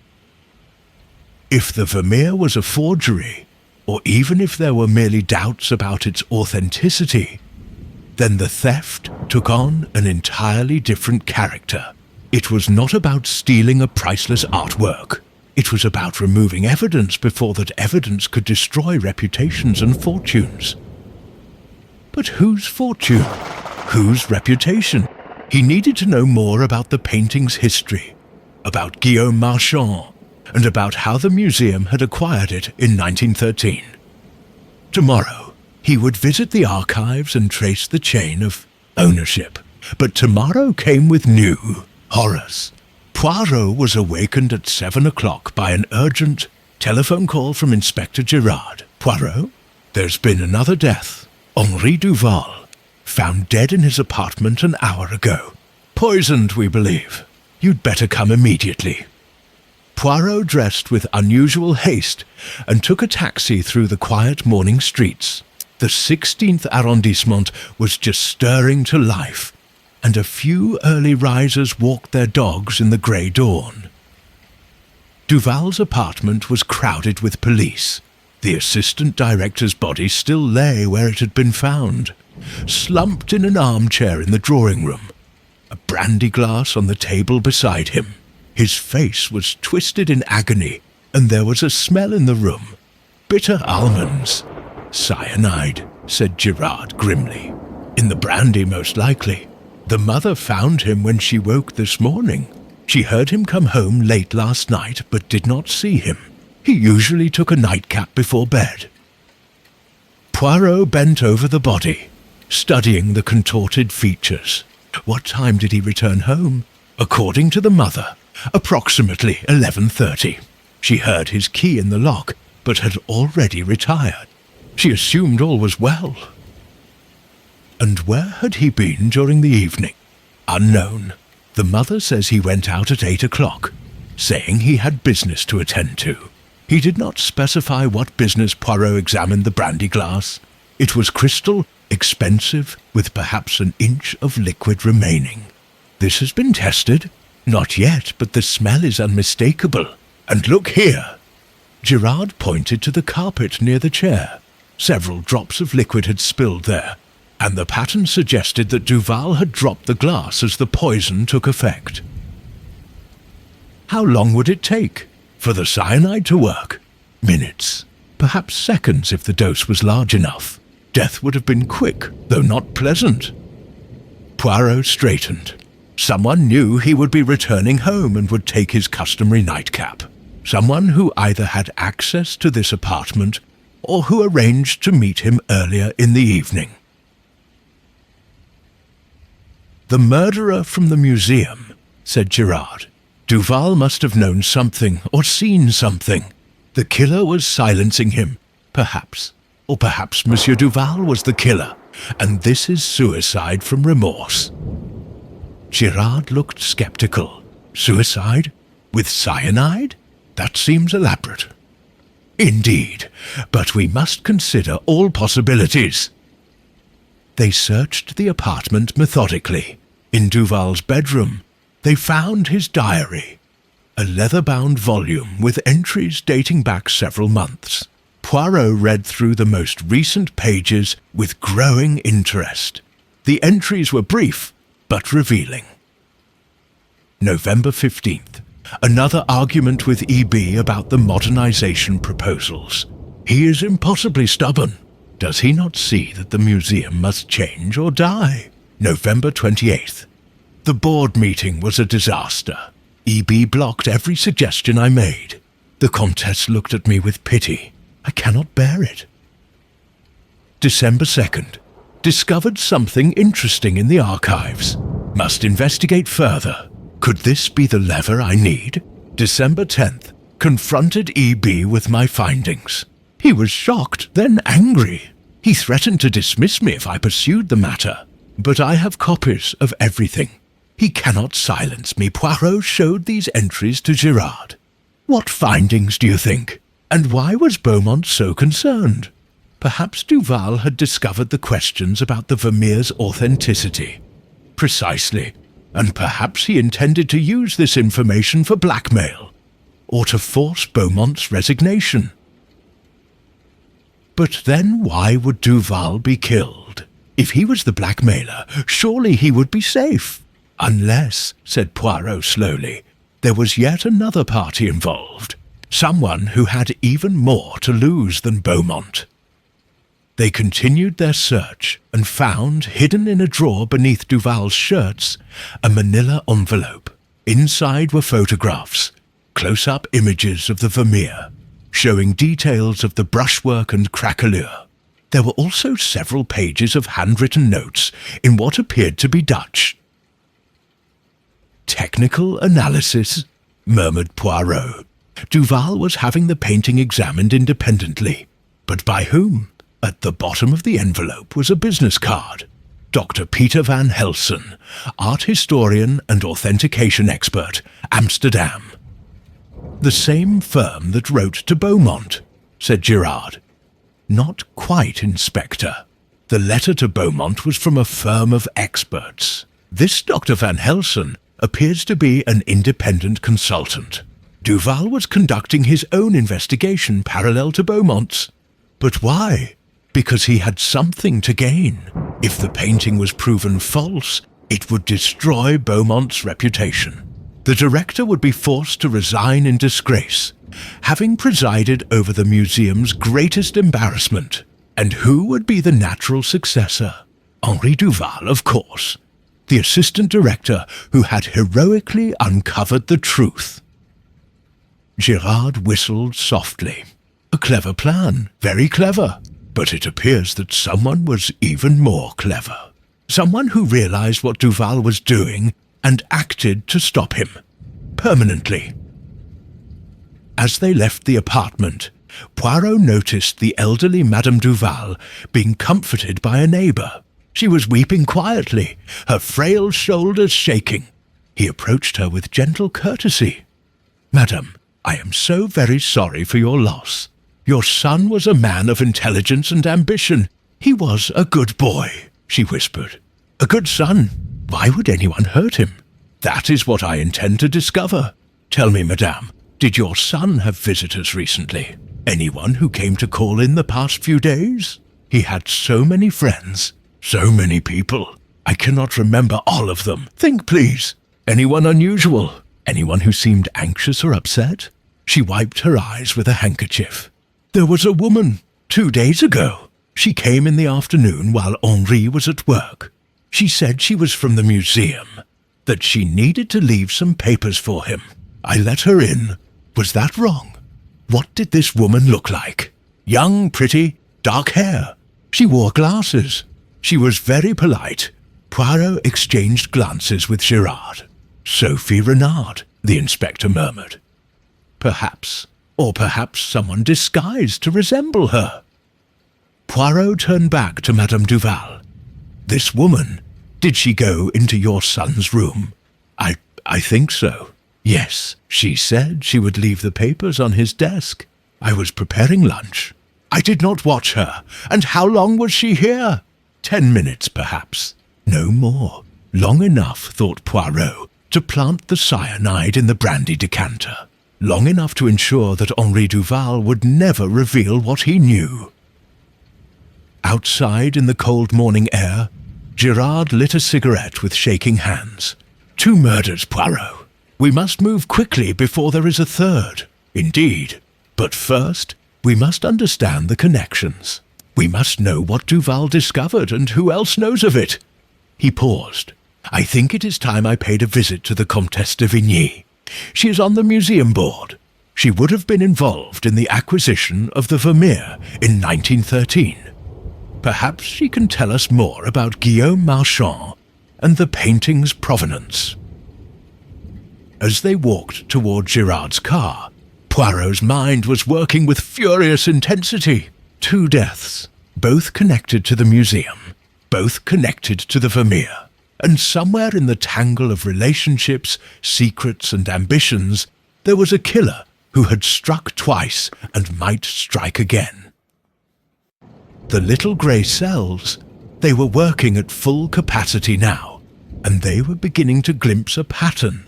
If the Vermeer was a forgery, or even if there were merely doubts about its authenticity, then the theft took on an entirely different character. It was not about stealing a priceless artwork. It was about removing evidence before that evidence could destroy reputations and fortunes. But whose fortune? Whose reputation? He needed to know more about the painting's history, about Guillaume Marchand, and about how the museum had acquired it in 1913. Tomorrow, he would visit the archives and trace the chain of ownership. But tomorrow came with new horrors. Poirot was awakened at 7 o'clock by an urgent telephone call from Inspector Girard. Poirot, there's been another death. Henri Duval, found dead in his apartment an hour ago. Poisoned, we believe. You'd better come immediately. Poirot dressed with unusual haste and took a taxi through the quiet morning streets. The 16th arrondissement was just stirring to life, and a few early risers walked their dogs in the grey dawn. Duval's apartment was crowded with police. The assistant director's body still lay where it had been found, slumped in an armchair in the drawing room, a brandy glass on the table beside him. His face was twisted in agony, and there was a smell in the room. Bitter almonds. Cyanide, said Girard grimly. In the brandy, most likely. The mother found him when she woke this morning. She heard him come home late last night, but did not see him. He usually took a nightcap before bed. Poirot bent over the body, studying the contorted features. What time did he return home? According to the mother, approximately 11:30. She heard his key in the lock, but had already retired. She assumed all was well. And where had he been during the evening? Unknown. The mother says he went out at 8 o'clock, saying he had business to attend to. He did not specify what business. Poirot examined the brandy glass. It was crystal, expensive, with perhaps an inch of liquid remaining. This has been tested? Not yet, but the smell is unmistakable. And look here. Girard pointed to the carpet near the chair. Several drops of liquid had spilled there, and the pattern suggested that Duval had dropped the glass as the poison took effect. How long would it take for the cyanide to work? Minutes, perhaps seconds if the dose was large enough. Death would have been quick, though not pleasant. Poirot straightened. Someone knew he would be returning home and would take his customary nightcap. Someone who either had access to this apartment or who arranged to meet him earlier in the evening. "The murderer from the museum," said Girard. "Duval must have known something or seen something. The killer was silencing him, perhaps. Or perhaps Monsieur Duval was the killer, and this is suicide from remorse." Girard looked skeptical. Suicide? With cyanide? That seems elaborate. "Indeed, but we must consider all possibilities." They searched the apartment methodically. In Duval's bedroom, they found his diary, a leather-bound volume with entries dating back several months. Poirot read through the most recent pages with growing interest. The entries were brief, but revealing. November 15th. Another argument with E.B. about the modernization proposals. He is impossibly stubborn. Does he not see that the museum must change or die? November 28th. The board meeting was a disaster. E.B. blocked every suggestion I made. The Comtesse looked at me with pity. I cannot bear it. December 2nd. Discovered something interesting in the archives. Must investigate further. Could this be the lever I need? December 10th. Confronted E.B. with my findings. He was shocked, then angry. He threatened to dismiss me if I pursued the matter. But I have copies of everything. He cannot silence me. Poirot showed these entries to Girard. What findings do you think? And why was Beaumont so concerned? Perhaps Duval had discovered the questions about the Vermeer's authenticity. Precisely. And perhaps he intended to use this information for blackmail, or to force Beaumont's resignation. But then why would Duval be killed? If he was the blackmailer, surely he would be safe. Unless, said Poirot slowly, there was yet another party involved, someone who had even more to lose than Beaumont. They continued their search and found, hidden in a drawer beneath Duval's shirts, a manila envelope. Inside were photographs, close-up images of the Vermeer, showing details of the brushwork and craquelure. There were also several pages of handwritten notes in what appeared to be Dutch. "Technical analysis," murmured Poirot. Duval was having the painting examined independently. But by whom? At the bottom of the envelope was a business card. Dr. Peter van Helsen, art historian and authentication expert, Amsterdam. "The same firm that wrote to Beaumont," said Girard. "Not quite, Inspector. The letter to Beaumont was from a firm of experts. This Dr. van Helsen appears to be an independent consultant. Duval was conducting his own investigation parallel to Beaumont's. But why? Because he had something to gain. If the painting was proven false, it would destroy Beaumont's reputation. The director would be forced to resign in disgrace, having presided over the museum's greatest embarrassment. And who would be the natural successor? Henri Duval, of course, the assistant director who had heroically uncovered the truth. Girard whistled softly. A clever plan, very clever. But it appears that someone was even more clever. Someone who realized what Duval was doing and acted to stop him. Permanently. As they left the apartment, Poirot noticed the elderly Madame Duval being comforted by a neighbor. She was weeping quietly, her frail shoulders shaking. He approached her with gentle courtesy. "Madame, I am so very sorry for your loss. Your son was a man of intelligence and ambition. He was a good boy," she whispered. "A good son. Why would anyone hurt him? That is what I intend to discover. Tell me, madame, Did your son have visitors recently? Anyone who came to call in the past few days? He had so many friends, so many people. I cannot remember all of them. Think, please. Anyone unusual? Anyone who seemed anxious or upset? She wiped her eyes with a handkerchief. There was a woman 2 days ago. She came in the afternoon while Henri was at work. She said she was from the museum, that she needed to leave some papers for him. I let her in. Was that wrong? What did this woman look like? Young, pretty, dark hair. She wore glasses. She was very polite. Poirot exchanged glances with Girard. Sophie Renard, the inspector murmured. Perhaps someone disguised to resemble her. Poirot turned back to Madame Duval. This woman, did she go into your son's room? I think so. Yes, she said she would leave the papers on his desk. I was preparing lunch. I did not watch her. And how long was she here? 10 minutes, perhaps. No more. Long enough, thought Poirot, to plant the cyanide in the brandy decanter. Long enough to ensure that Henri Duval would never reveal what he knew. Outside in the cold morning air, Girard lit a cigarette with shaking hands. 2 murders, Poirot. We must move quickly before there is a third. Indeed. But first, we must understand the connections. We must know what Duval discovered and who else knows of it. He paused. I think it is time I paid a visit to the Comtesse de Vigny. She is on the museum board. She would have been involved in the acquisition of the Vermeer in 1913. Perhaps she can tell us more about Guillaume Marchand and the painting's provenance. As they walked toward Girard's car, Poirot's mind was working with furious intensity. 2 deaths, both connected to the museum, both connected to the Vermeer, and somewhere in the tangle of relationships, secrets, and ambitions, there was a killer who had struck twice and might strike again. The little grey cells, they were working at full capacity now, and they were beginning to glimpse a pattern.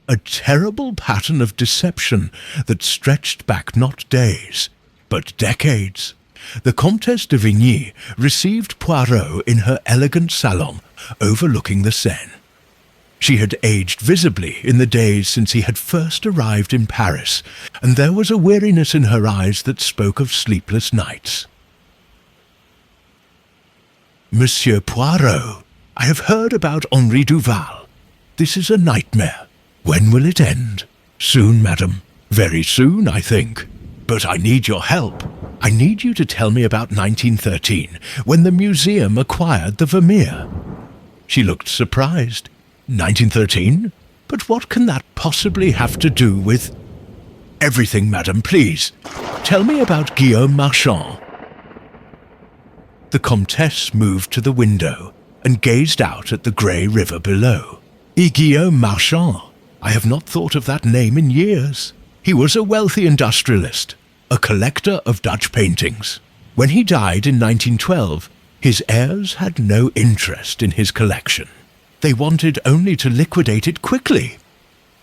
A terrible pattern of deception that stretched back not days, but decades. The Comtesse de Vigny received Poirot in her elegant salon overlooking the Seine. She had aged visibly in the days since he had first arrived in Paris, and there was a weariness in her eyes that spoke of sleepless nights. Monsieur Poirot, I have heard about Henri Duval. This is a nightmare. When will it end? Soon, madam. Very soon, I think. But I need your help. I need you to tell me about 1913, when the museum acquired the Vermeer. She looked surprised. 1913? But what can that possibly have to do with... Everything, madam, please. Tell me about Guillaume Marchand. The Comtesse moved to the window and gazed out at the grey river below. Guillaume Marchand. I have not thought of that name in years. He was a wealthy industrialist, a collector of Dutch paintings. When he died in 1912, his heirs had no interest in his collection. They wanted only to liquidate it quickly.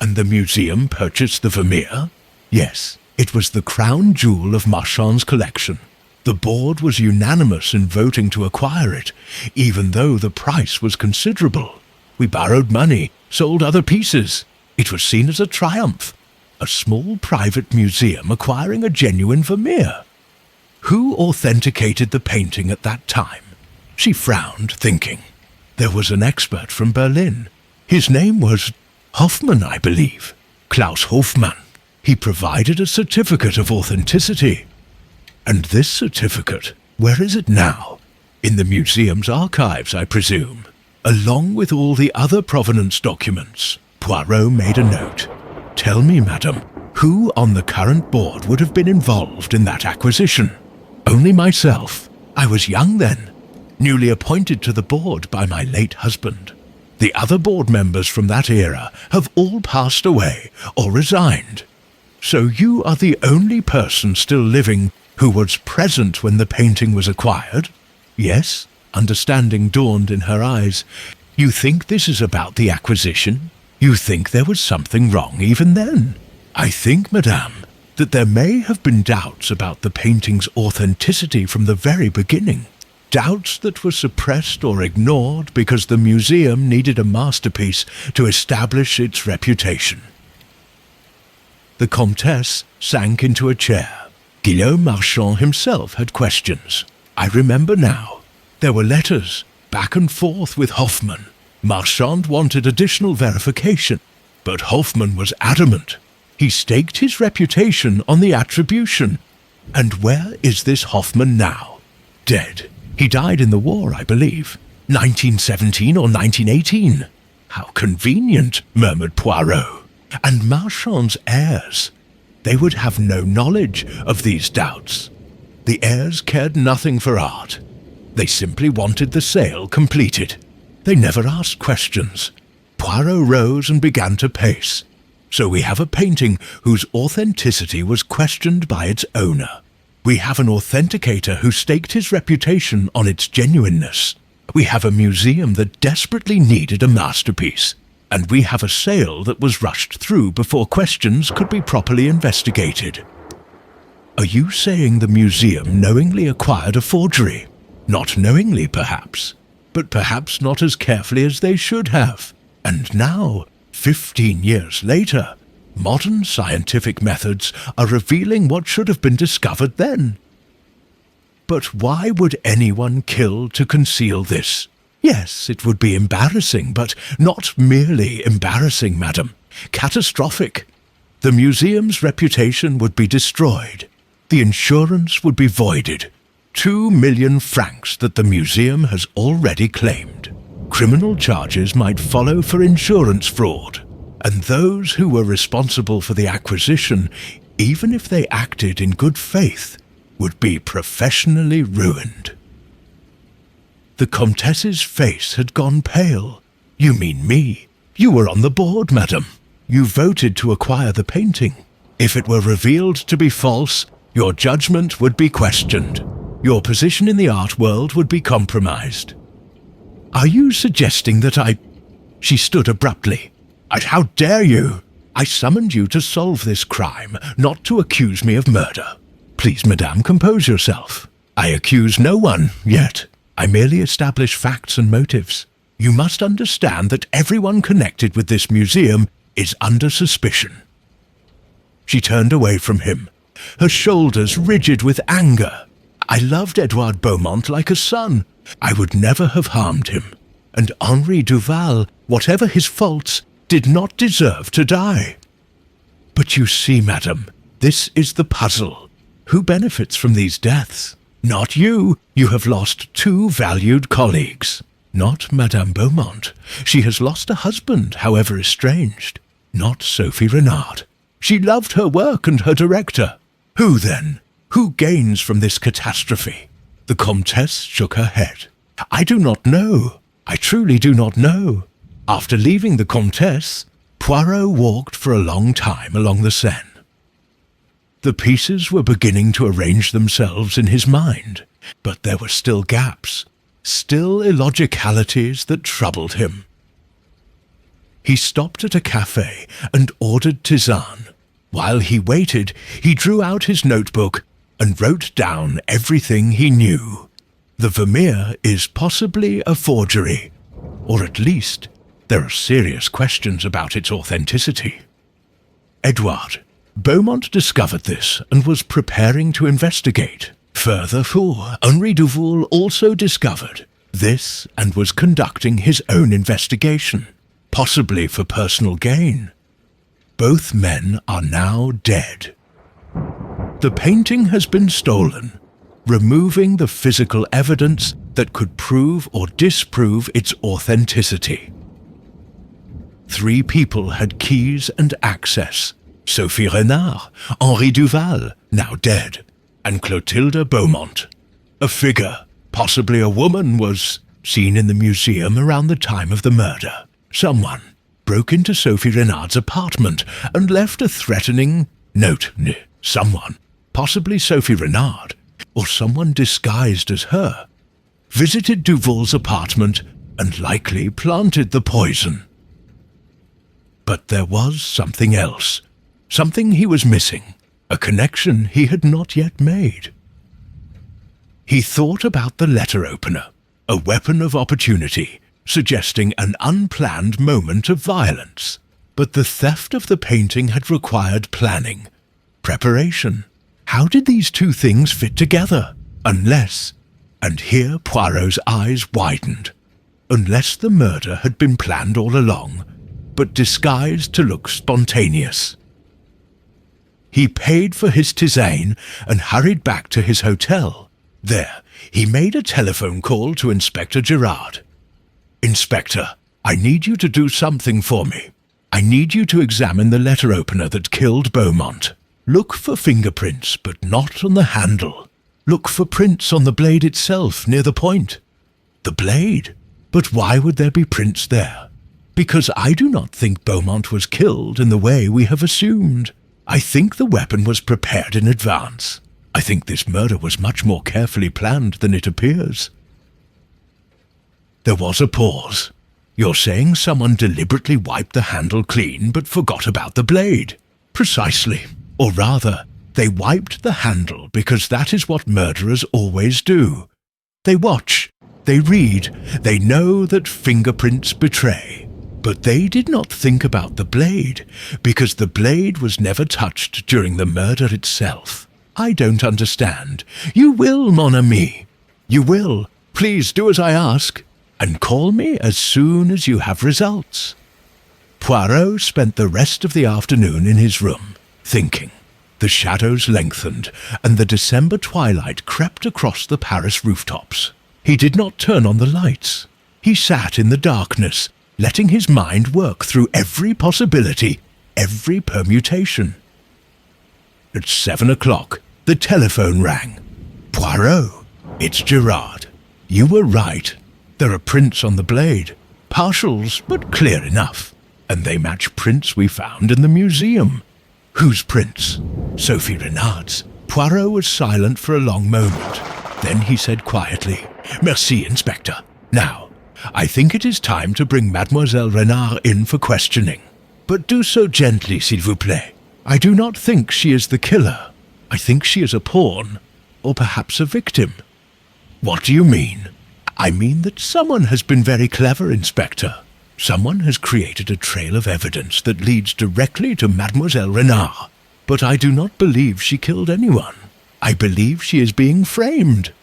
And the museum purchased the Vermeer? Yes, it was the crown jewel of Marchand's collection. The board was unanimous in voting to acquire it, even though the price was considerable. We borrowed money, sold other pieces. It was seen as a triumph. A small private museum acquiring a genuine Vermeer. Who authenticated the painting at that time? She frowned, thinking. There was an expert from Berlin. His name was Hoffmann, I believe. Klaus Hofmann. He provided a certificate of authenticity. And this certificate, where is it now? In the museum's archives, I presume. Along with all the other provenance documents. Poirot made a note. Tell me, madam, who on the current board would have been involved in that acquisition? Only myself. I was young then, newly appointed to the board by my late husband. The other board members from that era have all passed away or resigned. So you are the only person still living who was present when the painting was acquired? Yes, understanding dawned in her eyes. You think this is about the acquisition? You think there was something wrong even then? I think, madame, that there may have been doubts about the painting's authenticity from the very beginning. Doubts that were suppressed or ignored because the museum needed a masterpiece to establish its reputation. The Comtesse sank into a chair. Guillaume Marchand himself had questions. I remember now. There were letters, back and forth with Hoffmann. Marchand wanted additional verification, but Hoffmann was adamant. He staked his reputation on the attribution. And where is this Hoffmann now? Dead. He died in the war, I believe. 1917 or 1918. How convenient, murmured Poirot. And Marchand's heirs. They would have no knowledge of these doubts. The heirs cared nothing for art. They simply wanted the sale completed. They never asked questions. Poirot rose and began to pace. So we have a painting whose authenticity was questioned by its owner. We have an authenticator who staked his reputation on its genuineness. We have a museum that desperately needed a masterpiece. And we have a sale that was rushed through before questions could be properly investigated. Are you saying the museum knowingly acquired a forgery? Not knowingly, perhaps, but perhaps not as carefully as they should have. And now, 15 years later, modern scientific methods are revealing what should have been discovered then. But why would anyone kill to conceal this? Yes, it would be embarrassing, but not merely embarrassing, madam. Catastrophic. The museum's reputation would be destroyed. The insurance would be voided. 2 million francs that the museum has already claimed. Criminal charges might follow for insurance fraud. And those who were responsible for the acquisition, even if they acted in good faith, would be professionally ruined. The Comtesse's face had gone pale. You mean me? You were on the board, madam. You voted to acquire the painting. If it were revealed to be false, your judgment would be questioned. Your position in the art world would be compromised. Are you suggesting that I... She stood abruptly. How dare you? I summoned you to solve this crime, not to accuse me of murder. Please, madame, compose yourself. I accuse no one, yet. I merely establish facts and motives. You must understand that everyone connected with this museum is under suspicion. She turned away from him, her shoulders rigid with anger. I loved Edouard Beaumont like a son. I would never have harmed him. And Henri Duval, whatever his faults, did not deserve to die. But you see, madam, this is the puzzle. Who benefits from these deaths? Not you. You have lost 2 valued colleagues. Not Madame Beaumont. She has lost a husband, however estranged. Not Sophie Renard. She loved her work and her director. Who then? Who gains from this catastrophe? The Comtesse shook her head. I do not know. I truly do not know. After leaving the Comtesse, Poirot walked for a long time along the Seine. The pieces were beginning to arrange themselves in his mind, but there were still gaps, still illogicalities that troubled him. He stopped at a café and ordered tisane. While he waited, he drew out his notebook and wrote down everything he knew. The Vermeer is possibly a forgery, or at least there are serious questions about its authenticity. Edouard. Beaumont discovered this and was preparing to investigate. Furthermore, Henri Duval also discovered this and was conducting his own investigation, possibly for personal gain. Both men are now dead. The painting has been stolen, removing the physical evidence that could prove or disprove its authenticity. 3 people had keys and access. Sophie Renard, Henri Duval, now dead, and Clotilde Beaumont. A figure, possibly a woman, was seen in the museum around the time of the murder. Someone broke into Sophie Renard's apartment and left a threatening note. Someone, possibly Sophie Renard, or someone disguised as her, visited Duval's apartment and likely planted the poison. But there was something else. Something he was missing, a connection he had not yet made. He thought about the letter opener, a weapon of opportunity, suggesting an unplanned moment of violence. But the theft of the painting had required planning, preparation. How did these two things fit together? Unless, and here Poirot's eyes widened, unless the murder had been planned all along, but disguised to look spontaneous. He paid for his tisane and hurried back to his hotel. There, he made a telephone call to Inspector Gerard. "Inspector, I need you to do something for me. I need you to examine the letter opener that killed Beaumont. Look for fingerprints, but not on the handle. Look for prints on the blade itself, near the point." "The blade? But why would there be prints there?" "Because I do not think Beaumont was killed in the way we have assumed. I think the weapon was prepared in advance. I think this murder was much more carefully planned than it appears." There was a pause. "You're saying someone deliberately wiped the handle clean but forgot about the blade?" "Precisely. Or rather, they wiped the handle because that is what murderers always do. They watch, they read, they know that fingerprints betray. But they did not think about the blade, because the blade was never touched during the murder itself. I don't understand. You will, mon ami. You will. Please do as I ask, and call me as soon as you have results." Poirot spent the rest of the afternoon in his room, thinking. The shadows lengthened, and the December twilight crept across the Paris rooftops. He did not turn on the lights. He sat in the darkness, letting his mind work through every possibility, every permutation. At 7 o'clock, the telephone rang. "Poirot, it's Gerard. You were right. There are prints on the blade, partials, but clear enough, and they match prints we found in the museum." "Whose prints?" "Sophie Renard's." Poirot was silent for a long moment. Then he said quietly, "Merci, Inspector. Now, I think it is time to bring Mademoiselle Renard in for questioning. But do so gently, s'il vous plaît. I do not think she is the killer. I think she is a pawn, or perhaps a victim." "What do you mean?" "I mean that someone has been very clever, Inspector. Someone has created a trail of evidence that leads directly to Mademoiselle Renard. But I do not believe she killed anyone. I believe she is being framed."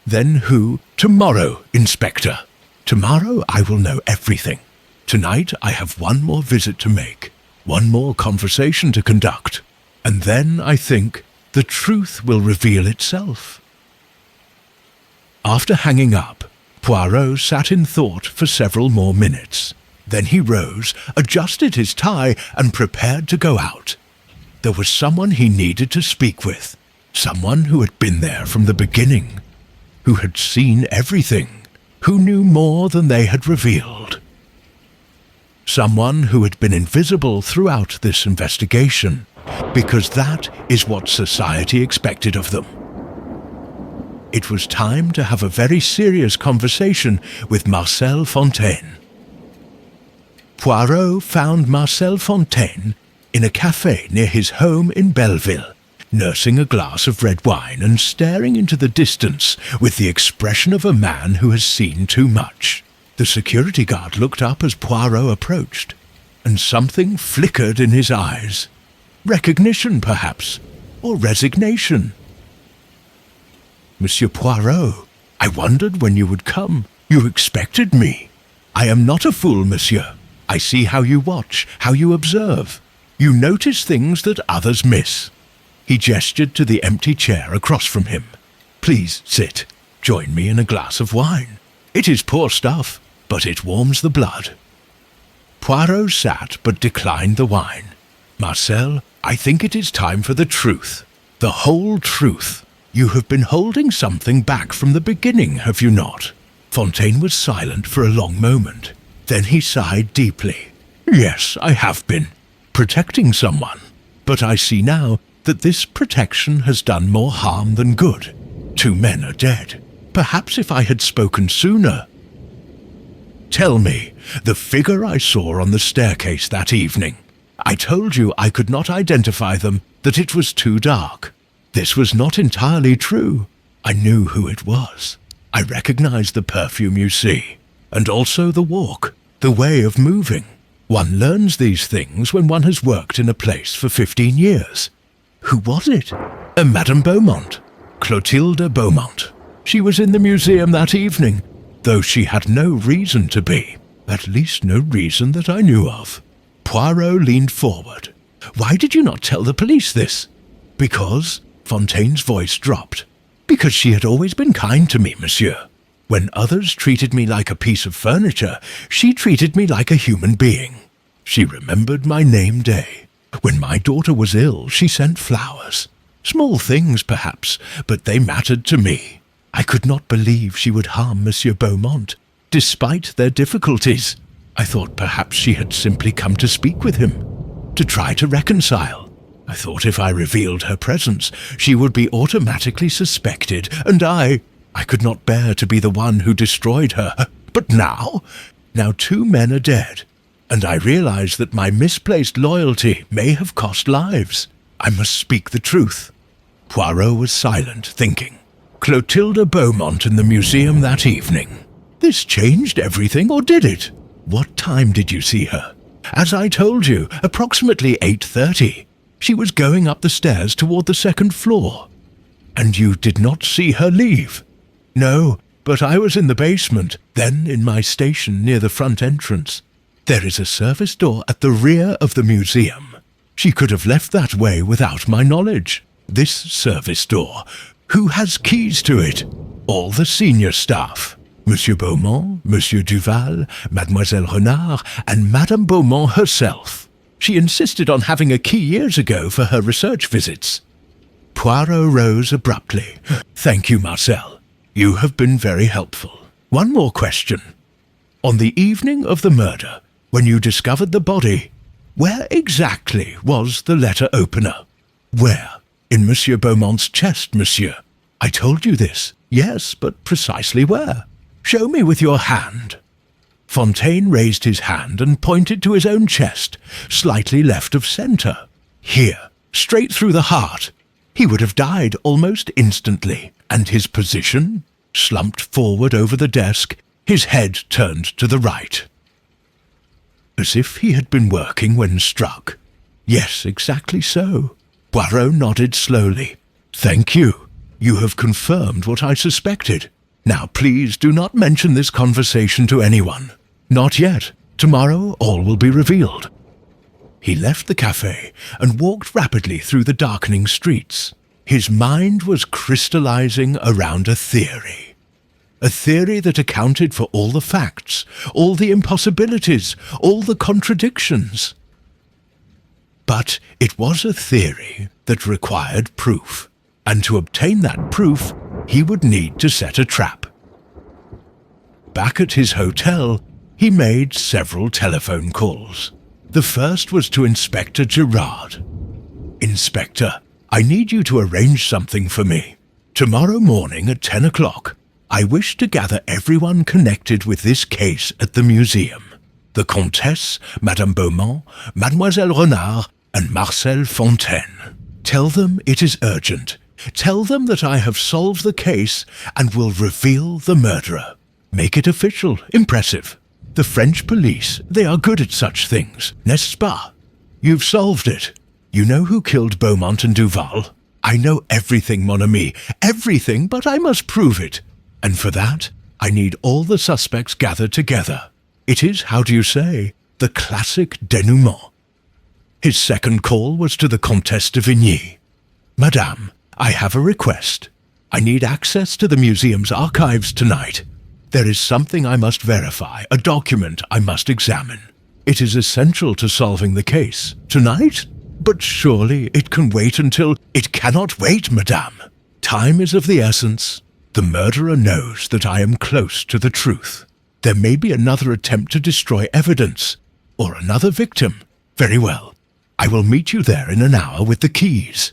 "Then who?" "Tomorrow, Inspector. Tomorrow I will know everything. Tonight I have one more visit to make, one more conversation to conduct, and then, I think, the truth will reveal itself." After hanging up, Poirot sat in thought for several more minutes. Then he rose, adjusted his tie, and prepared to go out. There was someone he needed to speak with, someone who had been there from the beginning, who had seen everything, who knew more than they had revealed. Someone who had been invisible throughout this investigation, because that is what society expected of them. It was time to have a very serious conversation with Marcel Fontaine. Poirot found Marcel Fontaine in a café near his home in Belleville, nursing a glass of red wine and staring into the distance with the expression of a man who has seen too much. The security guard looked up as Poirot approached, and something flickered in his eyes. Recognition, perhaps, or resignation. "Monsieur Poirot, I wondered when you would come. You expected me." "I am not a fool, monsieur. I see how you watch, how you observe. You notice things that others miss." He gestured to the empty chair across from him. "Please sit. Join me in a glass of wine. It is poor stuff, but it warms the blood." Poirot sat but declined the wine. "Marcel, I think it is time for the truth. The whole truth. You have been holding something back from the beginning, have you not?" Fontaine was silent for a long moment. Then he sighed deeply. "Yes, I have been. Protecting someone. But I see now that this protection has done more harm than good. 2 men are dead. Perhaps if I had spoken sooner." "Tell me, the figure I saw on the staircase that evening. I told you I could not identify them, that it was too dark. This was not entirely true. I knew who it was. I recognized the perfume you see, and also the walk, the way of moving. One learns these things when one has worked in a place for 15 years. Who was it? Madame Beaumont. Clotilde Beaumont. She was in the museum that evening, though she had no reason to be. At least no reason that I knew of. Poirot leaned forward. Why did you not tell the police this? Because, Fontaine's voice dropped. Because she had always been kind to me, monsieur. When others treated me like a piece of furniture, she treated me like a human being. She remembered my name day. When my daughter was ill, she sent flowers. Small things, perhaps, but they mattered to me. I could not believe she would harm Monsieur Beaumont, despite their difficulties. I thought perhaps she had simply come to speak with him, to try to reconcile. I thought if I revealed her presence, she would be automatically suspected, and I could not bear to be the one who destroyed her. But now 2 men are dead, and I realize that my misplaced loyalty may have cost lives. I must speak the truth. Poirot was silent, thinking. Clotilde Beaumont in the museum that evening. This changed everything, or did it? What time did you see her? As I told you, approximately 8:30. She was going up the stairs toward the 2nd floor. And you did not see her leave? No, but I was in the basement, then in my station near the front entrance. There is a service door at the rear of the museum. She could have left that way without my knowledge. This service door. Who has keys to it? All the senior staff. Monsieur Beaumont, Monsieur Duval, Mademoiselle Renard, and Madame Beaumont herself. She insisted on having a key years ago for her research visits. Poirot rose abruptly. Thank you, Marcel. You have been very helpful. One more question. On the evening of the murder, when you discovered the body, where exactly was the letter opener? Where? In Monsieur Beaumont's chest, monsieur. I told you this. Yes, but precisely where? Show me with your hand. Fontaine raised his hand and pointed to his own chest, slightly left of centre. Here, straight through the heart. He would have died almost instantly, and his position? Slumped forward over the desk, his head turned to the right. As if he had been working when struck. Yes, exactly so. Poirot nodded slowly. Thank you. You have confirmed what I suspected. Now please do not mention this conversation to anyone. Not yet. Tomorrow all will be revealed. He left the cafe and walked rapidly through the darkening streets. His mind was crystallizing around a theory. A theory that accounted for all the facts, all the impossibilities, all the contradictions. But it was a theory that required proof, and to obtain that proof, he would need to set a trap. Back at his hotel, he made several telephone calls. The first was to Inspector Gerard. Inspector, I need you to arrange something for me. Tomorrow morning at 10 o'clock, I wish to gather everyone connected with this case at the museum. The Comtesse, Madame Beaumont, Mademoiselle Renard, and Marcel Fontaine. Tell them it is urgent. Tell them that I have solved the case and will reveal the murderer. Make it official, impressive. The French police, they are good at such things, n'est-ce pas? You've solved it. You know who killed Beaumont and Duval? I know everything, mon ami, everything, but I must prove it. And for that, I need all the suspects gathered together. It is, how do you say, the classic denouement. His second call was to the Comtesse de Vigny. Madame, I have a request. I need access to the museum's archives tonight. There is something I must verify, a document I must examine. It is essential to solving the case. Tonight? But surely it can wait until... It cannot wait, madame. Time is of the essence. The murderer knows that I am close to the truth. There may be another attempt to destroy evidence, or another victim. Very well. I will meet you there in an hour with the keys.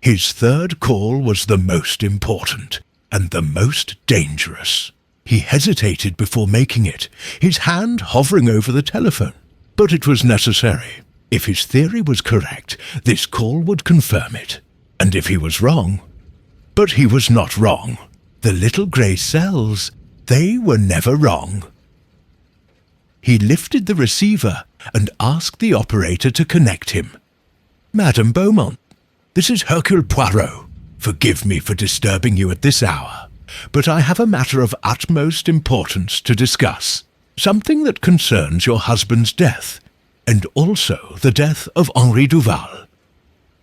His third call was the most important, and the most dangerous. He hesitated before making it, his hand hovering over the telephone. But it was necessary. If his theory was correct, this call would confirm it. And if he was wrong... But he was not wrong. The little grey cells, they were never wrong. He lifted the receiver and asked the operator to connect him. Madame Beaumont, this is Hercule Poirot. Forgive me for disturbing you at this hour, but I have a matter of utmost importance to discuss. Something that concerns your husband's death, and also the death of Henri Duval.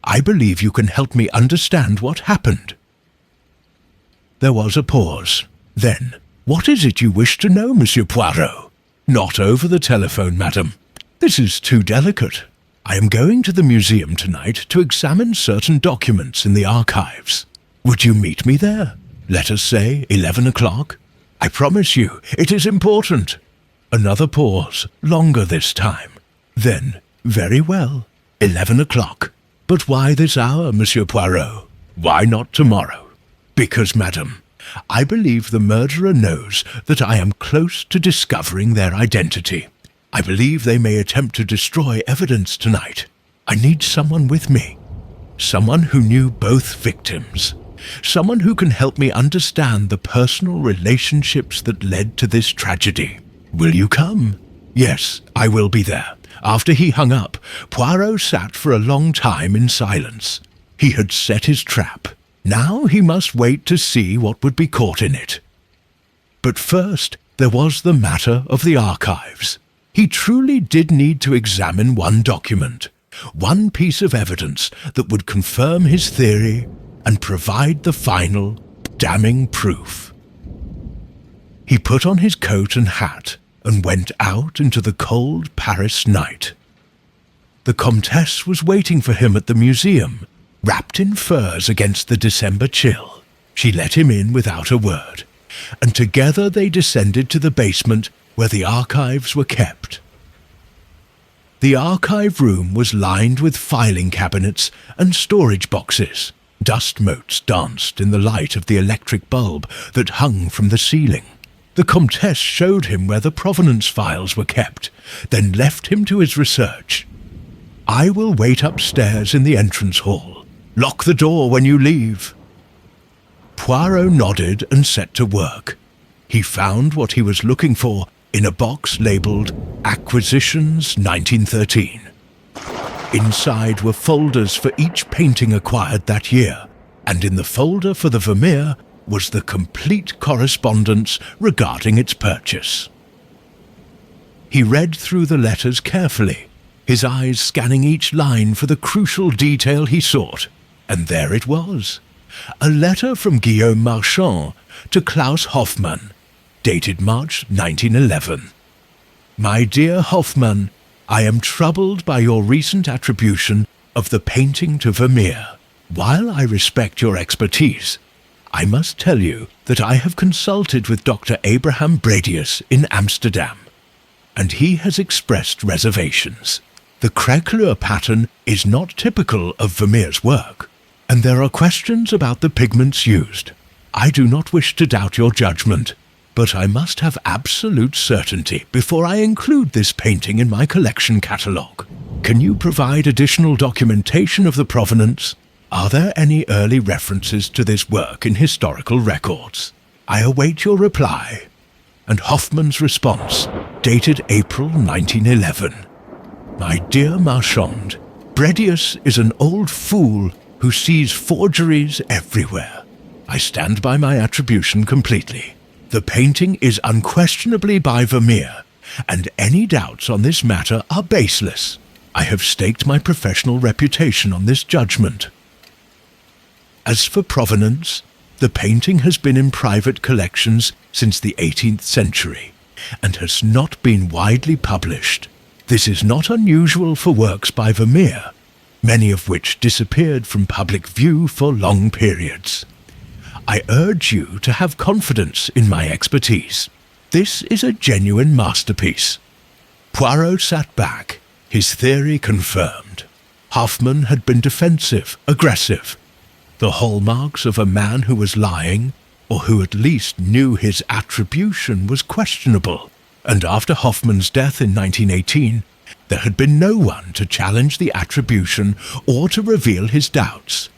I believe you can help me understand what happened. There was a pause. Then, what is it you wish to know, Monsieur Poirot? Not over the telephone, madam. This is too delicate. I am going to the museum tonight to examine certain documents in the archives. Would you meet me there? Let us say 11 o'clock. I promise you, it is important. Another pause, longer this time. Then, very well, 11 o'clock. But why this hour, Monsieur Poirot? Why not tomorrow? Because, madam, I believe the murderer knows that I am close to discovering their identity. I believe they may attempt to destroy evidence tonight. I need someone with me. Someone who knew both victims. Someone who can help me understand the personal relationships that led to this tragedy. Will you come? Yes, I will be there. After he hung up, Poirot sat for a long time in silence. He had set his trap. Now he must wait to see what would be caught in it. But first, there was the matter of the archives. He truly did need to examine one document, one piece of evidence that would confirm his theory and provide the final, damning proof. He put on his coat and hat and went out into the cold Paris night. The Comtesse was waiting for him at the museum, wrapped in furs against the December chill. She let him in without a word, and together they descended to the basement where the archives were kept. The archive room was lined with filing cabinets and storage boxes. Dust motes danced in the light of the electric bulb that hung from the ceiling. The Comtesse showed him where the provenance files were kept, then left him to his research. I will wait upstairs in the entrance hall. Lock the door when you leave. Poirot nodded and set to work. He found what he was looking for in a box labelled Acquisitions 1913. Inside were folders for each painting acquired that year, and in the folder for the Vermeer was the complete correspondence regarding its purchase. He read through the letters carefully, his eyes scanning each line for the crucial detail he sought. And there it was, a letter from Guillaume Marchand to Klaus Hoffmann, dated March 1911. My dear Hoffmann, I am troubled by your recent attribution of the painting to Vermeer. While I respect your expertise, I must tell you that I have consulted with Dr. Abraham Bredius in Amsterdam, and he has expressed reservations. The Créquelure pattern is not typical of Vermeer's work, and there are questions about the pigments used. I do not wish to doubt your judgment, but I must have absolute certainty before I include this painting in my collection catalogue. Can you provide additional documentation of the provenance? Are there any early references to this work in historical records? I await your reply. And Hoffmann's response, dated April 1911. My dear Marchand, Bredius is an old fool who sees forgeries everywhere. I stand by my attribution completely. The painting is unquestionably by Vermeer, and any doubts on this matter are baseless. I have staked my professional reputation on this judgment. As for provenance, the painting has been in private collections since the 18th century, and has not been widely published. This is not unusual for works by Vermeer, many of which disappeared from public view for long periods. I urge you to have confidence in my expertise. This is a genuine masterpiece. Poirot sat back, his theory confirmed. Hoffmann had been defensive, aggressive, the hallmarks of a man who was lying, or who at least knew his attribution was questionable. And after Hoffmann's death in 1918, There had been no one to challenge the attribution or to reveal his doubts.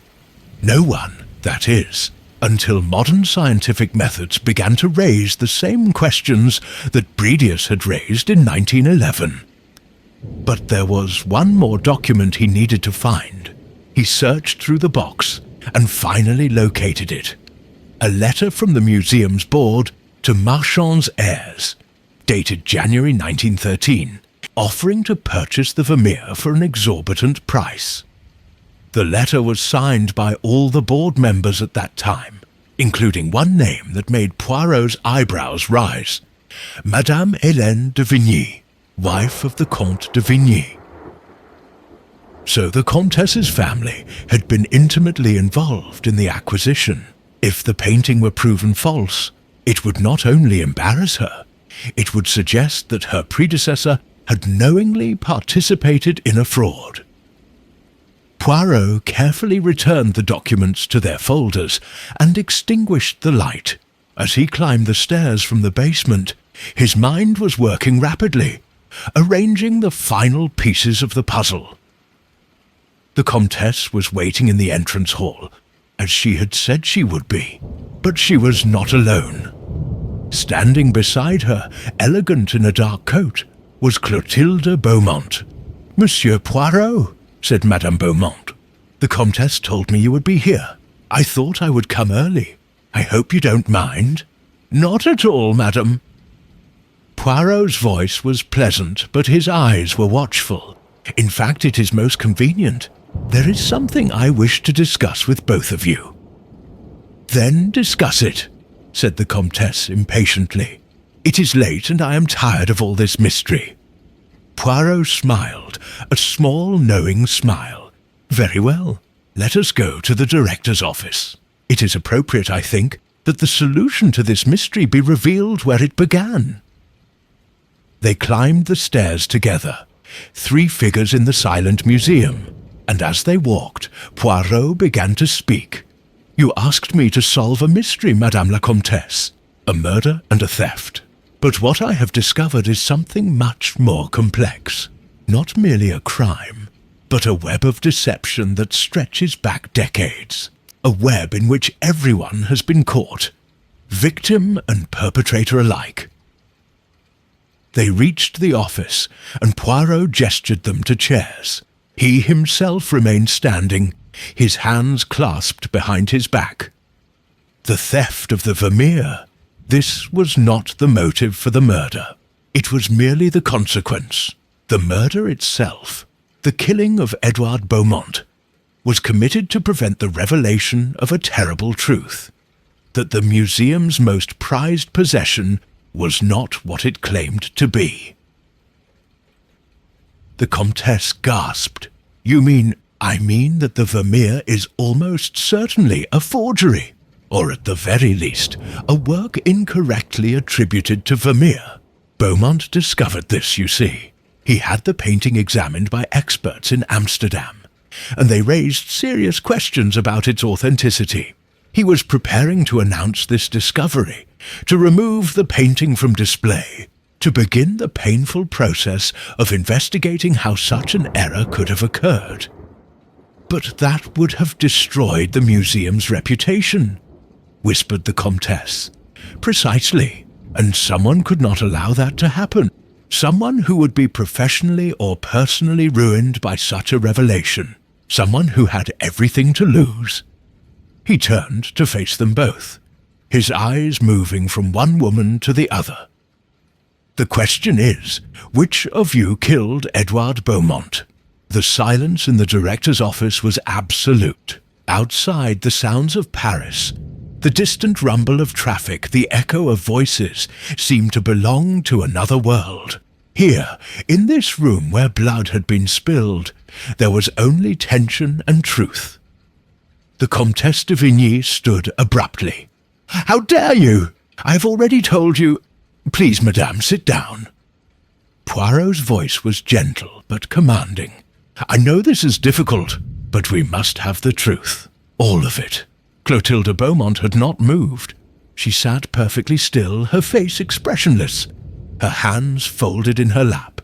No one, that is, until modern scientific methods began to raise the same questions that Bredius had raised in 1911. But there was one more document he needed to find. He searched through the box and finally located it. A letter from the museum's board to Marchand's heirs, dated January 1913, offering to purchase the Vermeer for an exorbitant price. The letter was signed by all the board members at that time, including one name that made Poirot's eyebrows rise: Madame Hélène de Vigny, wife of the Comte de Vigny. So the Comtesse's family had been intimately involved in the acquisition. If the painting were proven false, it would not only embarrass her, it would suggest that her predecessor had knowingly participated in a fraud. Poirot carefully returned the documents to their folders and extinguished the light. As he climbed the stairs from the basement, his mind was working rapidly, arranging the final pieces of the puzzle. The Comtesse was waiting in the entrance hall, as she had said she would be, but she was not alone. Standing beside her, elegant in a dark coat, was Clotilde Beaumont. "Monsieur Poirot," said Madame Beaumont, "the Comtesse told me you would be here. I thought I would come early. I hope you don't mind." "Not at all, madame." Poirot's voice was pleasant, but his eyes were watchful. "In fact, it is most convenient. There is something I wish to discuss with both of you." "Then discuss it," said the Comtesse impatiently. "It is late and I am tired of all this mystery." Poirot smiled, a small, knowing smile. "Very well. Let us go to the director's office. It is appropriate, I think, that the solution to this mystery be revealed where it began." They climbed the stairs together, 3 figures in the silent museum, and as they walked, Poirot began to speak. "You asked me to solve a mystery, Madame la Comtesse, a murder and a theft. But what I have discovered is something much more complex. Not merely a crime, but a web of deception that stretches back decades. A web in which everyone has been caught, victim and perpetrator alike." They reached the office, and Poirot gestured them to chairs. He himself remained standing, his hands clasped behind his back. The theft of the Vermeer. This was not the motive for the murder. It was merely the consequence. The murder itself, the killing of Edouard Beaumont, was committed to prevent the revelation of a terrible truth: that the museum's most prized possession was not what it claimed to be. The Comtesse gasped. "You mean—" "I mean that the Vermeer is almost certainly a forgery, or at the very least, a work incorrectly attributed to Vermeer. Beaumont discovered this, you see. He had the painting examined by experts in Amsterdam, and they raised serious questions about its authenticity. He was preparing to announce this discovery, to remove the painting from display, to begin the painful process of investigating how such an error could have occurred. But that would have destroyed the museum's reputation," whispered the Comtesse. "Precisely, and someone could not allow that to happen. Someone who would be professionally or personally ruined by such a revelation. Someone who had everything to lose." He turned to face them both, his eyes moving from one woman to the other. "The question is, which of you killed Edouard Beaumont?" The silence in the director's office was absolute. Outside, the sounds of Paris, the distant rumble of traffic, the echo of voices, seemed to belong to another world. Here, in this room where blood had been spilled, there was only tension and truth. The Comtesse de Vigny stood abruptly. "How dare you? I have already told you—" "Please, madame, sit down." Poirot's voice was gentle but commanding. "I know this is difficult, but we must have the truth. All of it." Clotilde Beaumont had not moved. She sat perfectly still, her face expressionless, her hands folded in her lap.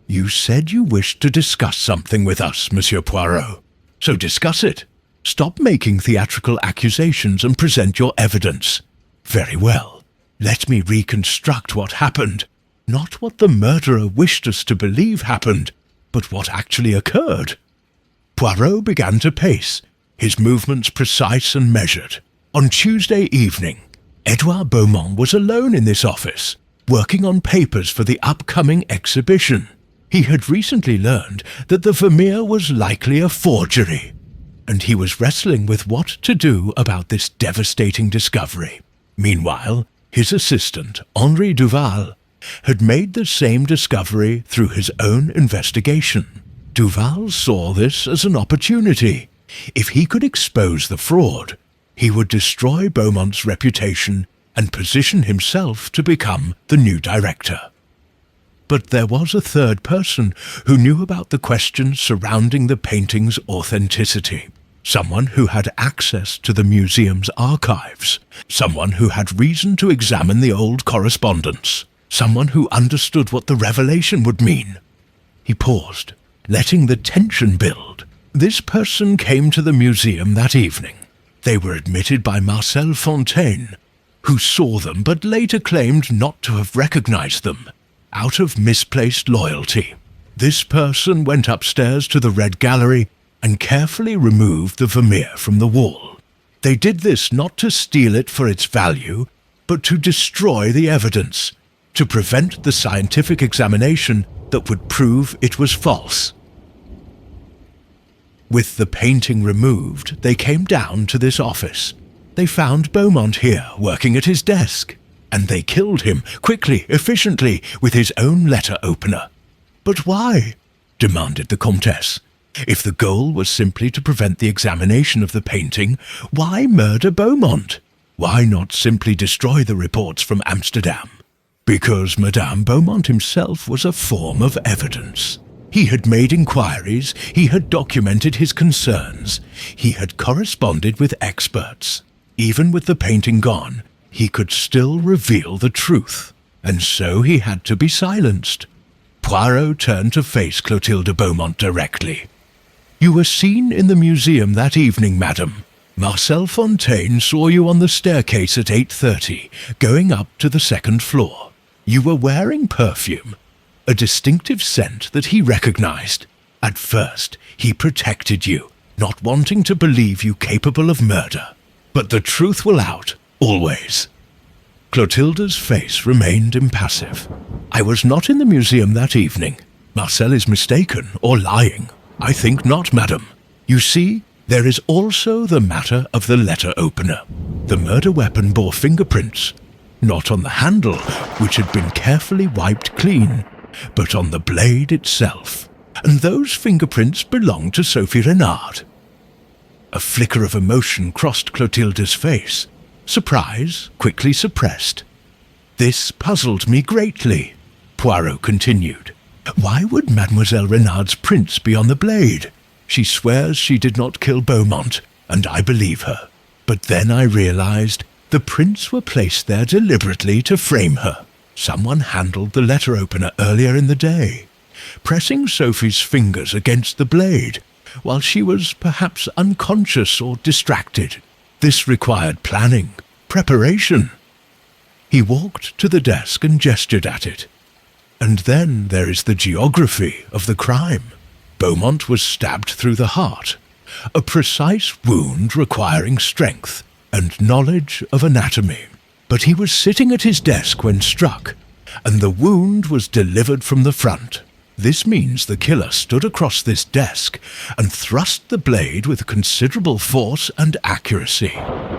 You said you wished to discuss something with us, Monsieur Poirot. So discuss it. Stop making theatrical accusations and present your evidence. Very well. Let me reconstruct what happened. Not what the murderer wished us to believe happened, but what actually occurred. Poirot began to pace, his movements precise and measured. On Tuesday evening, Edouard Beaumont was alone in this office, working on papers for the upcoming exhibition. He had recently learned that the Vermeer was likely a forgery, and he was wrestling with what to do about this devastating discovery. Meanwhile, his assistant, Henri Duval, had made the same discovery through his own investigation. Duval saw this as an opportunity. If he could expose the fraud, he would destroy Beaumont's reputation and position himself to become the new director. But there was a third person who knew about the questions surrounding the painting's authenticity. Someone who had access to the museum's archives. Someone who had reason to examine the old correspondence. Someone who understood what the revelation would mean. He paused, letting the tension build. This person came to the museum that evening. They were admitted by Marcel Fontaine, who saw them but later claimed not to have recognized them, out of misplaced loyalty. This person went upstairs to the Red Gallery and carefully removed the Vermeer from the wall. They did this not to steal it for its value, but to destroy the evidence, to prevent the scientific examination that would prove it was false. With the painting removed, they came down to this office. They found Beaumont here, working at his desk, and they killed him, quickly, efficiently, with his own letter opener. But why? Demanded the Comtesse. If the goal was simply to prevent the examination of the painting, why murder Beaumont? Why not simply destroy the reports from Amsterdam? Because Madame Beaumont himself was a form of evidence. He had made inquiries, he had documented his concerns, he had corresponded with experts. Even with the painting gone, he could still reveal the truth, and so he had to be silenced. Poirot turned to face Clotilde Beaumont directly. You were seen in the museum that evening, madam. Marcel Fontaine saw you on the staircase at 8:30, going up to the second floor. You were wearing perfume, a distinctive scent that he recognized. At first, he protected you, not wanting to believe you capable of murder. But the truth will out, always. Clotilde's face remained impassive. I was not in the museum that evening. Marcel is mistaken or lying. I think not, madam. You see, there is also the matter of the letter opener. The murder weapon bore fingerprints, not on the handle, which had been carefully wiped clean, but on the blade itself. And those fingerprints belonged to Sophie Renard. A flicker of emotion crossed Clotilde's face. Surprise, quickly suppressed. This puzzled me greatly, Poirot continued. Why would Mademoiselle Renard's prints be on the blade? She swears she did not kill Beaumont, and I believe her. But then I realized the prints were placed there deliberately to frame her. Someone handled the letter opener earlier in the day, pressing Sophie's fingers against the blade, while she was perhaps unconscious or distracted. This required planning, preparation. He walked to the desk and gestured at it. And then there is the geography of the crime. Beaumont was stabbed through the heart, a precise wound requiring strength and knowledge of anatomy. But he was sitting at his desk when struck, and the wound was delivered from the front. This means the killer stood across this desk and thrust the blade with considerable force and accuracy.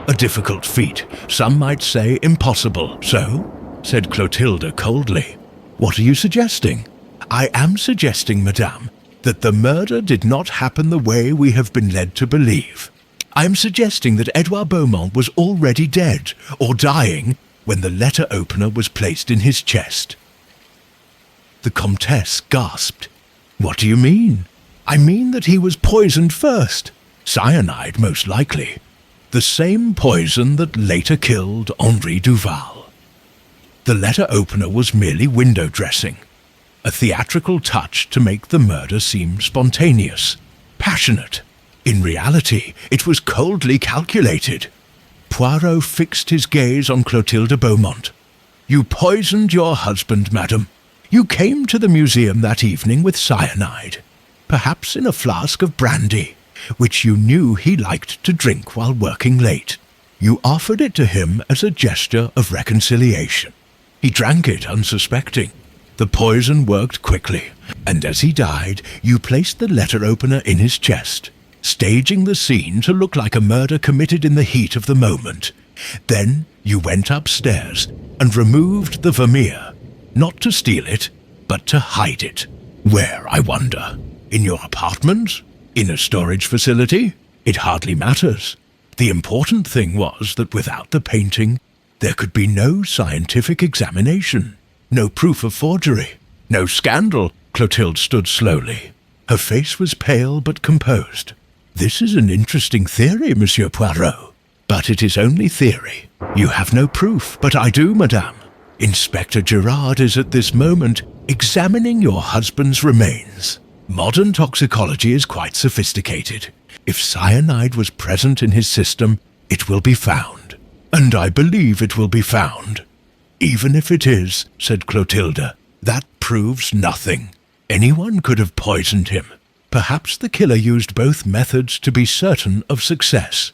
A difficult feat, some might say impossible. So, said Clotilde coldly, what are you suggesting? I am suggesting, madame, that the murder did not happen the way we have been led to believe. I am suggesting that Edouard Beaumont was already dead or dying when the letter opener was placed in his chest. The Comtesse gasped. What do you mean? I mean that he was poisoned first. Cyanide, most likely. The same poison that later killed Henri Duval. The letter opener was merely window dressing. a theatrical touch to make the murder seem spontaneous, passionate. In reality, it was coldly calculated. Poirot fixed his gaze on Clotilde Beaumont. "You poisoned your husband, madam. You came to the museum that evening with cyanide, perhaps in a flask of brandy, which you knew he liked to drink while working late. You offered it to him as a gesture of reconciliation. He drank it unsuspecting. The poison worked quickly, and as he died, you placed the letter opener in his chest, staging the scene to look like a murder committed in the heat of the moment. Then you went upstairs and removed the vermeer, not to steal it, but to hide it. Where, I wonder? In your apartment? In a storage facility? It hardly matters. The important thing was that without the painting, there could be no scientific examination, no proof of forgery, no scandal." Clotilde stood slowly. Her face was pale but composed. "This is an interesting theory, Monsieur Poirot, but it is only theory. You have no proof, but I do, madame. Inspector Gerard is at this moment examining your husband's remains. Modern toxicology is quite sophisticated. If cyanide was present in his system, it will be found. And I believe it will be found." "Even if it is," said Clotilde, "that proves nothing. Anyone could have poisoned him. Perhaps the killer used both methods to be certain of success.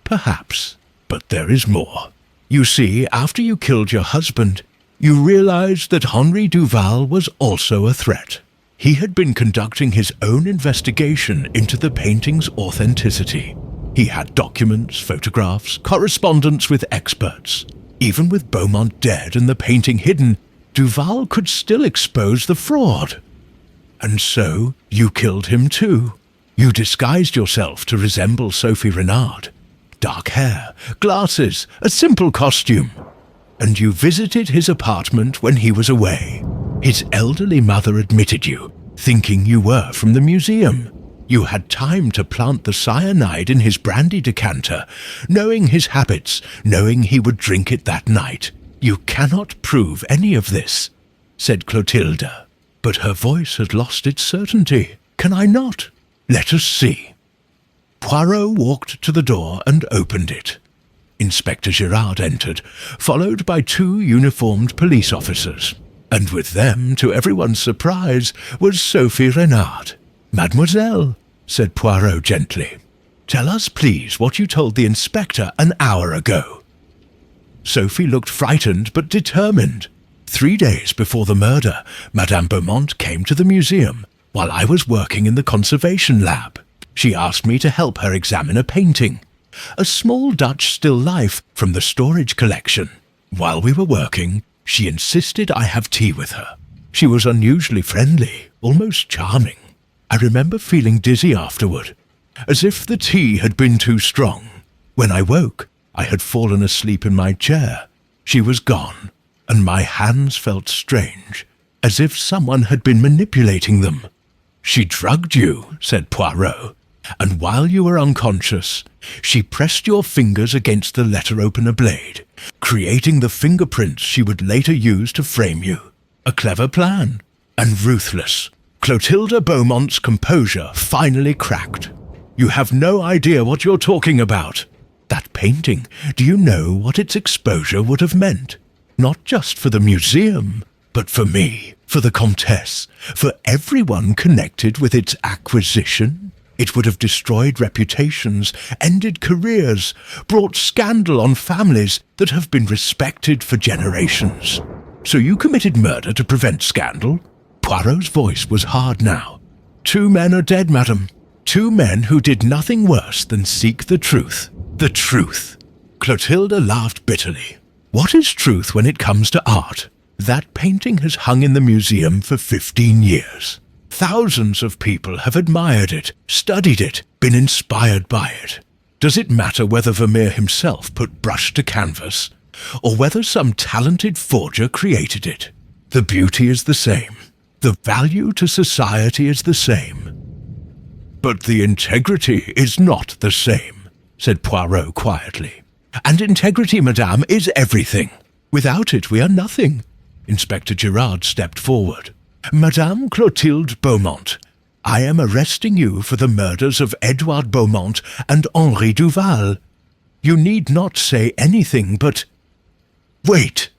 Perhaps. But there is more. You see, after you killed your husband, you realized that Henri Duval was also a threat. He had been conducting his own investigation into the painting's authenticity. He had documents, photographs, correspondence with experts. Even with Beaumont dead and the painting hidden, Duval could still expose the fraud. And so you killed him too. You disguised yourself to resemble Sophie Renard. Dark hair, glasses, a simple costume. And you visited his apartment when he was away. His elderly mother admitted you, thinking you were from the museum. You had time to plant the cyanide in his brandy decanter, knowing his habits, knowing he would drink it that night. You cannot prove any of this," said Clotilde. But her voice had lost its certainty. "Can I not? Let us see." Poirot walked to the door and opened it. Inspector Gerard entered, followed by 2 uniformed police officers. And with them, to everyone's surprise, was Sophie Renard. "Mademoiselle," said Poirot gently, "tell us please what you told the inspector an hour ago." Sophie looked frightened but determined. 3 days before the murder, Madame Beaumont came to the museum while I was working in the conservation lab. She asked me to help her examine a painting, a small Dutch still life from the storage collection. While we were working, she insisted I have tea with her. She was unusually friendly, almost charming. I remember feeling dizzy afterward, as if the tea had been too strong. When I woke, I had fallen asleep in my chair. She was gone, and my hands felt strange, as if someone had been manipulating them. "She drugged you," said Poirot, "and while you were unconscious, she pressed your fingers against the letter-opener blade, creating the fingerprints she would later use to frame you. A clever plan, and ruthless. Clotilde Beaumont's composure finally cracked. You have no idea what you're talking about. That painting, do you know what its exposure would have meant? Not just for the museum, but for me, for the Comtesse, for everyone connected with its acquisition. It would have destroyed reputations, ended careers, brought scandal on families that have been respected for generations. So you committed murder to prevent scandal?" Poirot's voice was hard now. "2 men are dead, madam. 2 men who did nothing worse than seek the truth. The truth." Clotilde laughed bitterly. "What is truth when it comes to art? That painting has hung in the museum for 15 years. Thousands of people have admired it, studied it, been inspired by it. Does it matter whether Vermeer himself put brush to canvas, or whether some talented forger created it? The beauty is the same. The value to society is the same." "But the integrity is not the same," said Poirot quietly. "And integrity, madame, is everything. Without it we are nothing." Inspector Gerard stepped forward. Madame Clotilde Beaumont, I am arresting you for the murders of Edouard Beaumont and Henri Duval. You need not say anything, but... Wait!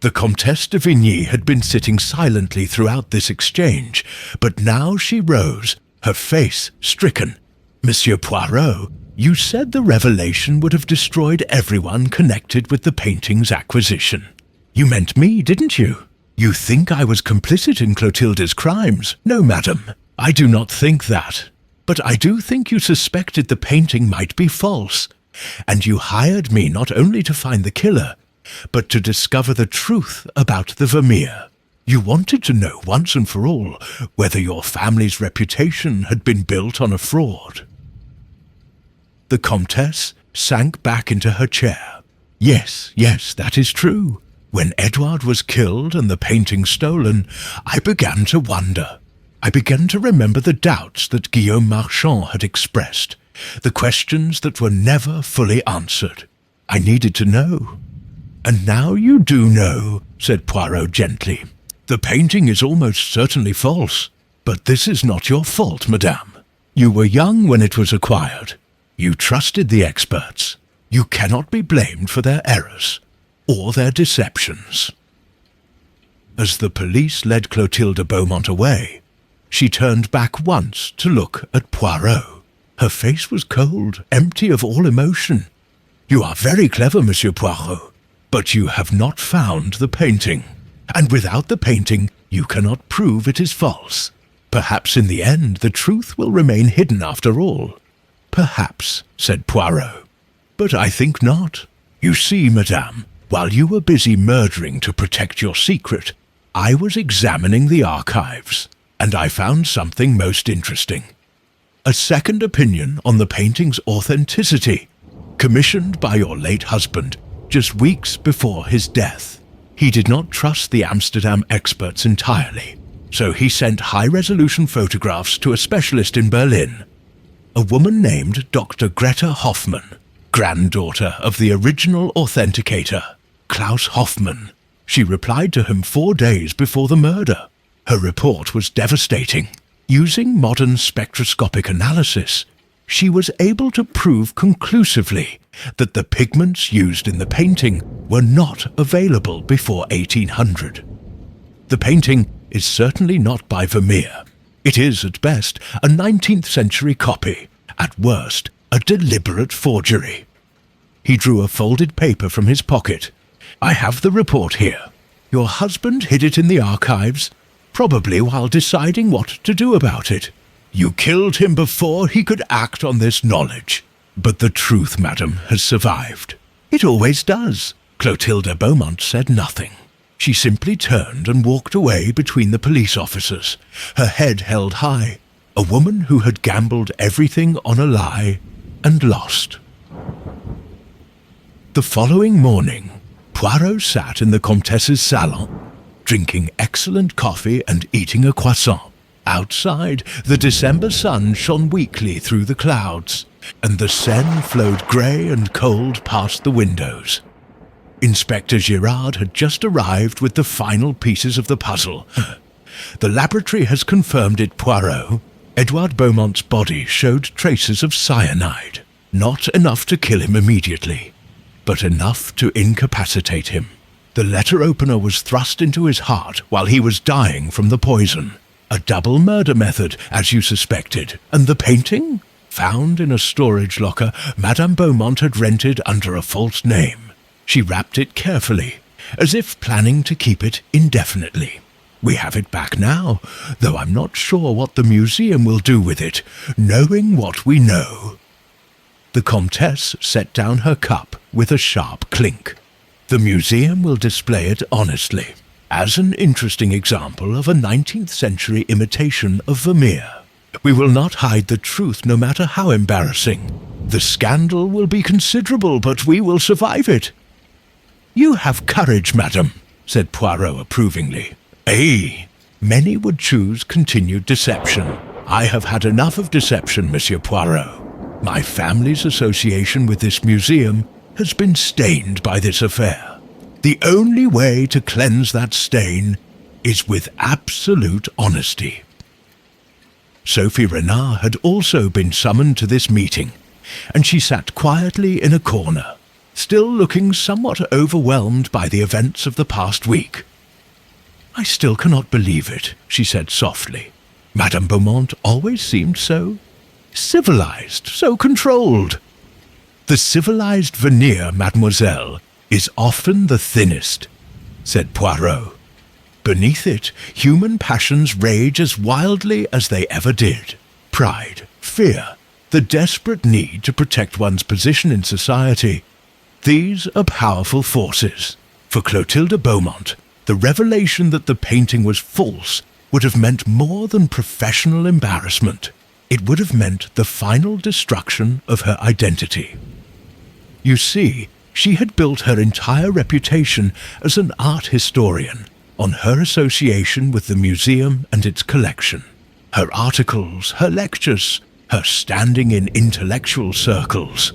The Comtesse de Vigny had been sitting silently throughout this exchange, but now she rose, her face stricken. Monsieur Poirot, you said the revelation would have destroyed everyone connected with the painting's acquisition. You meant me, didn't you? You think I was complicit in Clotilde's crimes? No, madam, I do not think that. But I do think you suspected the painting might be false, and you hired me not only to find the killer, but to discover the truth about the Vermeer. You wanted to know once and for all whether your family's reputation had been built on a fraud. The Comtesse sank back into her chair. Yes, that is true. When Edouard was killed and the painting stolen, I began to wonder. I began to remember the doubts that Guillaume Marchand had expressed, the questions that were never fully answered. I needed to know. And now you do know, said Poirot gently. The painting is almost certainly false, but this is not your fault, madame. You were young when it was acquired. You trusted the experts. You cannot be blamed for their errors or their deceptions. As the police led Clotilde Beaumont away, she turned back once to look at Poirot. Her face was cold, empty of all emotion. You are very clever, Monsieur Poirot, but you have not found the painting, and without the painting you cannot prove it is false. Perhaps in the end the truth will remain hidden after all. Perhaps, said Poirot. But I think not. You see, madame, while you were busy murdering to protect your secret, I was examining the archives, and I found something most interesting. A second opinion on the painting's authenticity, commissioned by your late husband just weeks before his death. He did not trust the Amsterdam experts entirely, so he sent high-resolution photographs to a specialist in Berlin, a woman named Dr. Greta Hoffmann, granddaughter of the original authenticator, Klaus Hoffmann. She replied to him 4 days before the murder. Her report was devastating. Using modern spectroscopic analysis, she was able to prove conclusively that the pigments used in the painting were not available before 1800. The painting is certainly not by Vermeer. It is, at best, a 19th century copy, at worst, a deliberate forgery. He drew a folded paper from his pocket. I have the report here. Your husband hid it in the archives, probably while deciding what to do about it. You killed him before he could act on this knowledge. But the truth, madam, has survived. It always does. Clotilde Beaumont said nothing. She simply turned and walked away between the police officers, her head held high, a woman who had gambled everything on a lie and lost. The following morning, Poirot sat in the Comtesse's salon, drinking excellent coffee and eating a croissant. Outside, the December sun shone weakly through the clouds, and the Seine flowed grey and cold past the windows. Inspector Girard had just arrived with the final pieces of the puzzle. The laboratory has confirmed it, Poirot. Edouard Beaumont's body showed traces of cyanide. Not enough to kill him immediately, but enough to incapacitate him. The letter opener was thrust into his heart while he was dying from the poison. A double murder method, as you suspected. And the painting? Found in a storage locker Madame Beaumont had rented under a false name. She wrapped it carefully, as if planning to keep it indefinitely. We have it back now, though I'm not sure what the museum will do with it, knowing what we know. The Comtesse set down her cup with a sharp clink. The museum will display it honestly, as an interesting example of a 19th century imitation of Vermeer. We will not hide the truth, no matter how embarrassing. The scandal will be considerable, but we will survive it. You have courage, madam, said Poirot approvingly. Eh, many would choose continued deception. I have had enough of deception, Monsieur Poirot. My family's association with this museum has been stained by this affair. The only way to cleanse that stain is with absolute honesty. Sophie Renard had also been summoned to this meeting, and she sat quietly in a corner, still looking somewhat overwhelmed by the events of the past week. "I still cannot believe it," she said softly. "Madame Beaumont always seemed so civilized, so controlled." "The civilized veneer, mademoiselle, is often the thinnest," said Poirot. "Beneath it, human passions rage as wildly as they ever did. Pride, fear, the desperate need to protect one's position in society. These are powerful forces. For Clotilde Beaumont, the revelation that the painting was false would have meant more than professional embarrassment. It would have meant the final destruction of her identity. You see, she had built her entire reputation as an art historian on her association with the museum and its collection. Her articles, her lectures, her standing in intellectual circles.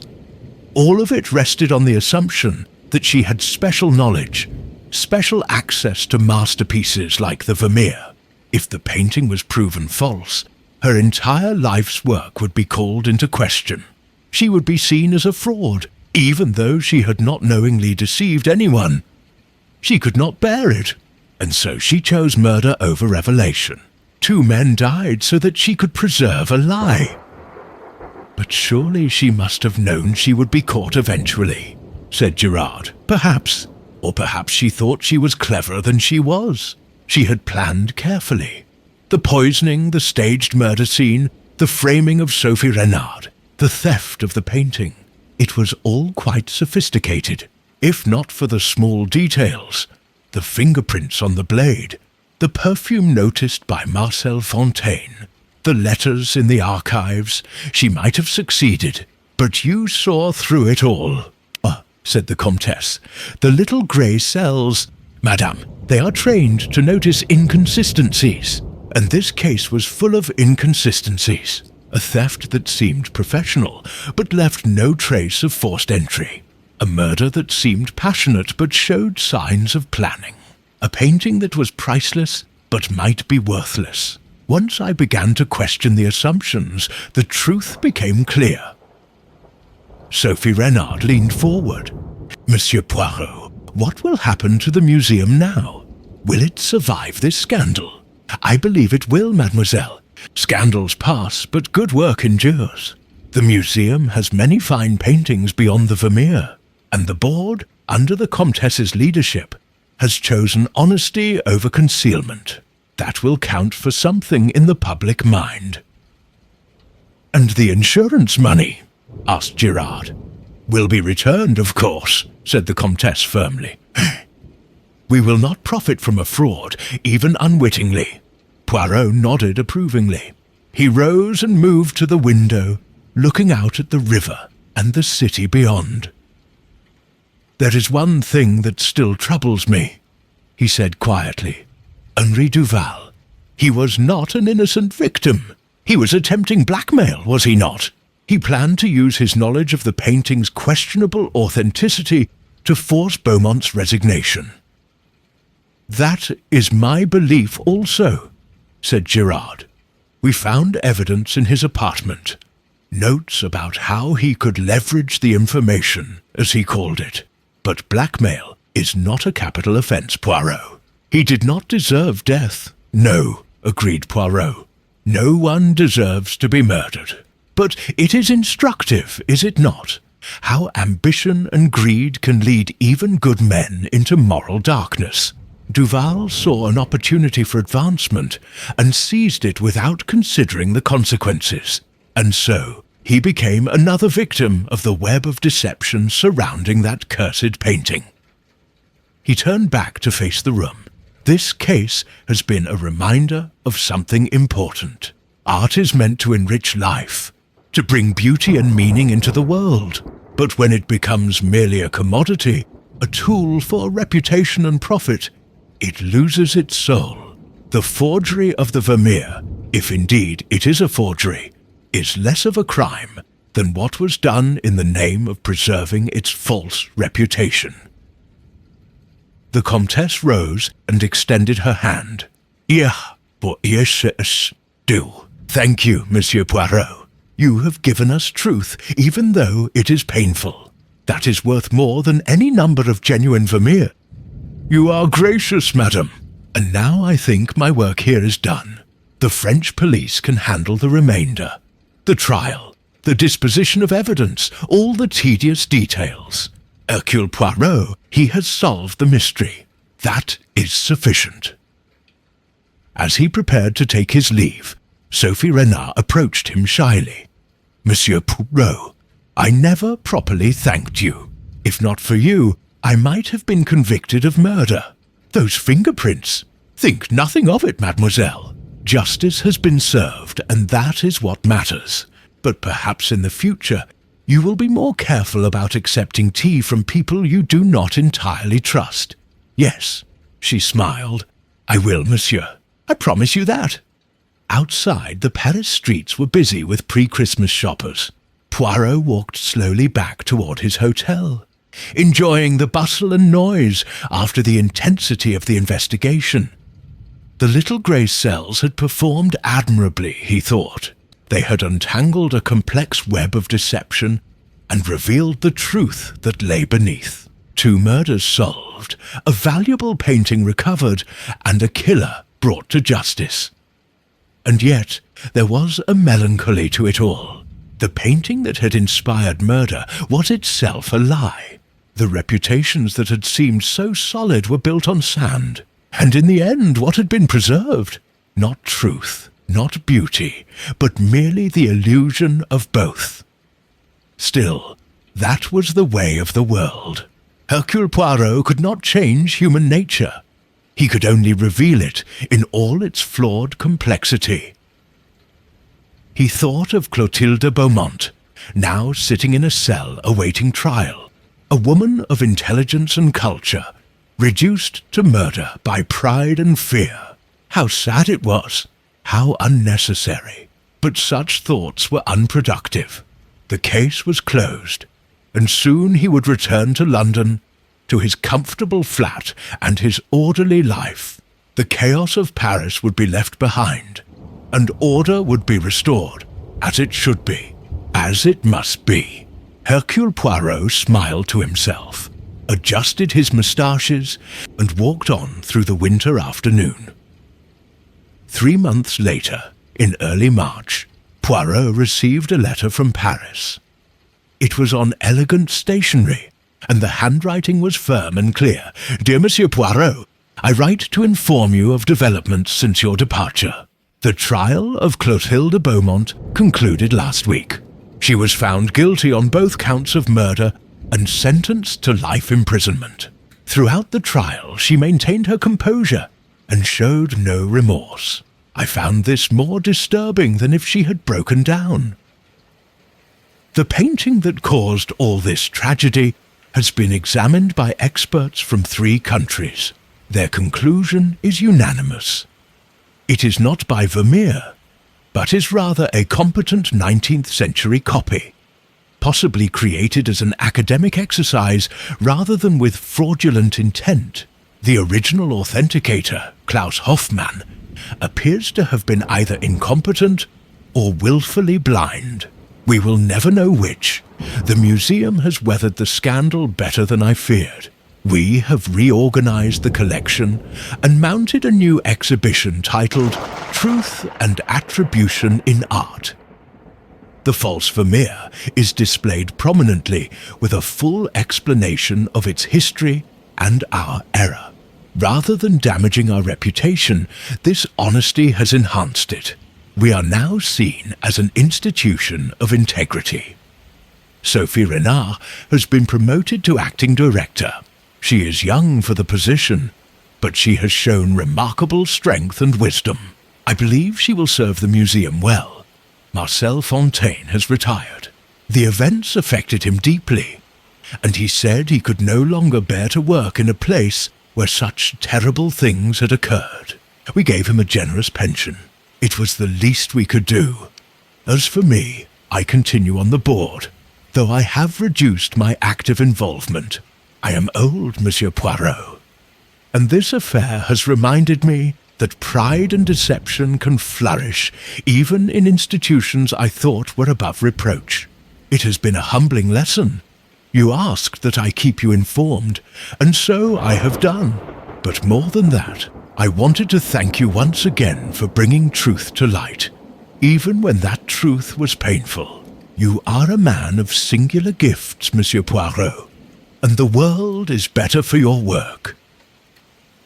All of it rested on the assumption that she had special knowledge, special access to masterpieces like the Vermeer. If the painting was proven false, her entire life's work would be called into question. She would be seen as a fraud, even though she had not knowingly deceived anyone. She could not bear it, and so she chose murder over revelation. 2 men died so that she could preserve a lie. But surely she must have known she would be caught eventually, said Gerard. Perhaps, or perhaps she thought she was cleverer than she was. She had planned carefully. The poisoning, the staged murder scene, the framing of Sophie Renard, the theft of the painting. It was all quite sophisticated, if not for the small details. The fingerprints on the blade, the perfume noticed by Marcel Fontaine, the letters in the archives. She might have succeeded, but you saw through it all. Ah, said the Comtesse, the little grey cells. Madame, they are trained to notice inconsistencies, and this case was full of inconsistencies. A theft that seemed professional, but left no trace of forced entry. A murder that seemed passionate, but showed signs of planning. A painting that was priceless, but might be worthless. Once I began to question the assumptions, the truth became clear. Sophie Renard leaned forward. Monsieur Poirot, what will happen to the museum now? Will it survive this scandal? I believe it will, mademoiselle. Scandals pass, but good work endures. The museum has many fine paintings beyond the Vermeer, and the board, under the Comtesse's leadership, has chosen honesty over concealment. That will count for something in the public mind. And the insurance money? Asked Gerard. Will be returned, of course, said the Comtesse firmly. We will not profit from a fraud, even unwittingly. Poirot nodded approvingly. He rose and moved to the window, looking out at the river and the city beyond. There is one thing that still troubles me, he said quietly. Henri Duval. He was not an innocent victim. He was attempting blackmail, was he not? He planned to use his knowledge of the painting's questionable authenticity to force Beaumont's resignation. That is my belief also, said Gerard. We found evidence in his apartment, notes about how he could leverage the information, as he called it. But blackmail is not a capital offence, Poirot. He did not deserve death. No, agreed Poirot. No one deserves to be murdered. But it is instructive, is it not? How ambition and greed can lead even good men into moral darkness. Duval saw an opportunity for advancement and seized it without considering the consequences. And so he became another victim of the web of deception surrounding that cursed painting. He turned back to face the room. This case has been a reminder of something important. Art is meant to enrich life, to bring beauty and meaning into the world. But when it becomes merely a commodity, a tool for reputation and profit, it loses its soul. The forgery of the Vermeer, if indeed it is a forgery, is less of a crime than what was done in the name of preserving its false reputation. The Comtesse rose and extended her hand. Do. Thank you, Monsieur Poirot. You have given us truth, even though it is painful. That is worth more than any number of genuine Vermeer. You are gracious, madam. And now I think my work here is done. The French police can handle the remainder. The trial, the disposition of evidence, all the tedious details. Hercule Poirot, he has solved the mystery. That is sufficient. As he prepared to take his leave, Sophie Renard approached him shyly. Monsieur Poirot, I never properly thanked you. If not for you, I might have been convicted of murder. Those fingerprints! Think nothing of it, mademoiselle. Justice has been served, and that is what matters. But perhaps in the future, you will be more careful about accepting tea from people you do not entirely trust. Yes, she smiled. I will, monsieur. I promise you that. Outside, the Paris streets were busy with pre-Christmas shoppers. Poirot walked slowly back toward his hotel, enjoying the bustle and noise after the intensity of the investigation. The little grey cells had performed admirably, he thought. They had untangled a complex web of deception and revealed the truth that lay beneath. 2 murders solved, a valuable painting recovered, and a killer brought to justice. And yet there was a melancholy to it all. The painting that had inspired murder was itself a lie. The reputations that had seemed so solid were built on sand. And in the end, what had been preserved? Not truth, not beauty, but merely the illusion of both. Still, that was the way of the world. Hercule Poirot could not change human nature. He could only reveal it in all its flawed complexity. He thought of Clotilde Beaumont, now sitting in a cell awaiting trial, a woman of intelligence and culture, reduced to murder by pride and fear. How sad it was, how unnecessary. But such thoughts were unproductive. The case was closed, and soon he would return to London, to his comfortable flat and his orderly life. The chaos of Paris would be left behind, and order would be restored, as it should be, as it must be. Hercule Poirot smiled to himself, adjusted his moustaches, and walked on through the winter afternoon. 3 months later, in early March, Poirot received a letter from Paris. It was on elegant stationery, and the handwriting was firm and clear. Dear Monsieur Poirot, I write to inform you of developments since your departure. The trial of Clotilde Beaumont concluded last week. She was found guilty on both counts of murder and sentenced to life imprisonment. Throughout the trial, she maintained her composure and showed no remorse. I found this more disturbing than if she had broken down. The painting that caused all this tragedy has been examined by experts from 3 countries. Their conclusion is unanimous. It is not by Vermeer, but is rather a competent 19th century copy, possibly created as an academic exercise rather than with fraudulent intent. The original authenticator, Klaus Hoffmann, appears to have been either incompetent or willfully blind. We will never know which. The museum has weathered the scandal better than I feared. We have reorganized the collection and mounted a new exhibition titled Truth and Attribution in Art. The false Vermeer is displayed prominently with a full explanation of its history and our error. Rather than damaging our reputation, this honesty has enhanced it. We are now seen as an institution of integrity. Sophie Renard has been promoted to acting director. She is young for the position, but she has shown remarkable strength and wisdom. I believe she will serve the museum well. Marcel Fontaine has retired. The events affected him deeply, and he said he could no longer bear to work in a place where such terrible things had occurred. We gave him a generous pension. It was the least we could do. As for me, I continue on the board, though I have reduced my active involvement. I am old, Monsieur Poirot. and this affair has reminded me that pride and deception can flourish even in institutions I thought were above reproach. It has been a humbling lesson. You asked that I keep you informed, and so I have done. But more than that, I wanted to thank you once again for bringing truth to light, even when that truth was painful. You are a man of singular gifts, Monsieur Poirot, and the world is better for your work.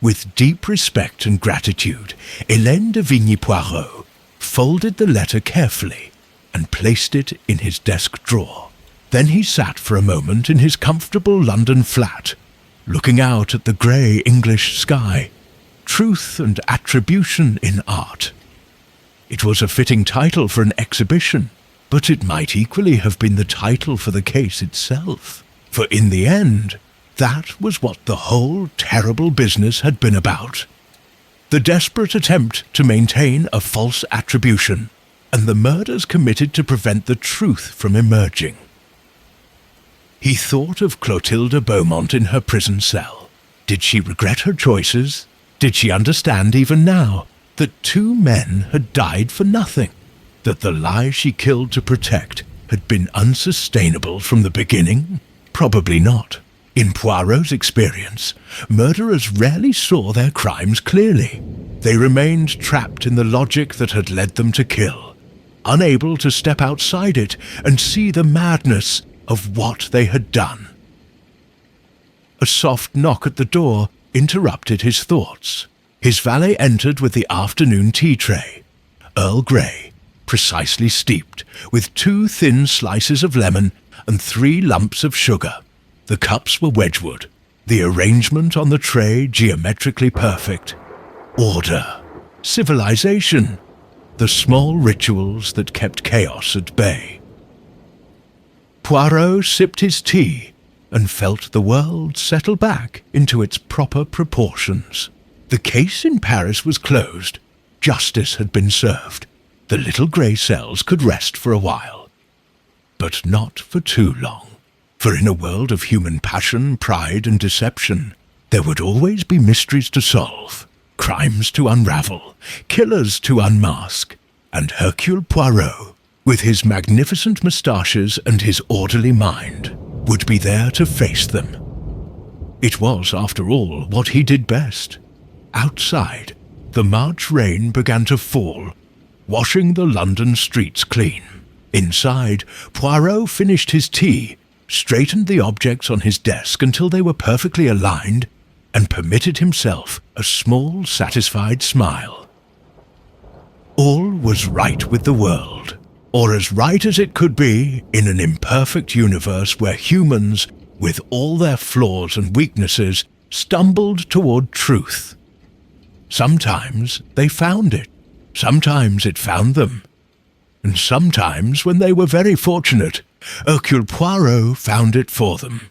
With deep respect and gratitude, Hélène de Vigny-Poirot folded the letter carefully and placed it in his desk drawer. Then he sat for a moment in his comfortable London flat, looking out at the grey English sky. Truth and Attribution in Art. It was a fitting title for an exhibition, but it might equally have been the title for the case itself. For in the end, that was what the whole terrible business had been about. The desperate attempt to maintain a false attribution, and the murders committed to prevent the truth from emerging. He thought of Clotilde Beaumont in her prison cell. Did she regret her choices? Did she understand even now that two men had died for nothing? That the lie she killed to protect had been unsustainable from the beginning? Probably not. In Poirot's experience, murderers rarely saw their crimes clearly. They remained trapped in the logic that had led them to kill, unable to step outside it and see the madness of what they had done. A soft knock at the door interrupted his thoughts. His valet entered with the afternoon tea tray, Earl Grey, precisely steeped, with 2 thin slices of lemon and 3 lumps of sugar. The cups were Wedgwood, the arrangement on the tray geometrically perfect. Order, civilization, the small rituals that kept chaos at bay. Poirot sipped his tea and felt the world settle back into its proper proportions. The case in Paris was closed. Justice had been served. The little grey cells could rest for a while. But not for too long. For in a world of human passion, pride, and deception, there would always be mysteries to solve, crimes to unravel, killers to unmask, and Hercule Poirot, with his magnificent moustaches and his orderly mind, would be there to face them. It was, after all, what he did best. Outside, the March rain began to fall, washing the London streets clean. Inside, Poirot finished his tea, straightened the objects on his desk until they were perfectly aligned, and permitted himself a small, satisfied smile. All was right with the world, or as right as it could be in an imperfect universe where humans, with all their flaws and weaknesses, stumbled toward truth. Sometimes they found it, sometimes it found them, and sometimes, when they were very fortunate, Hercule Poirot found it for them.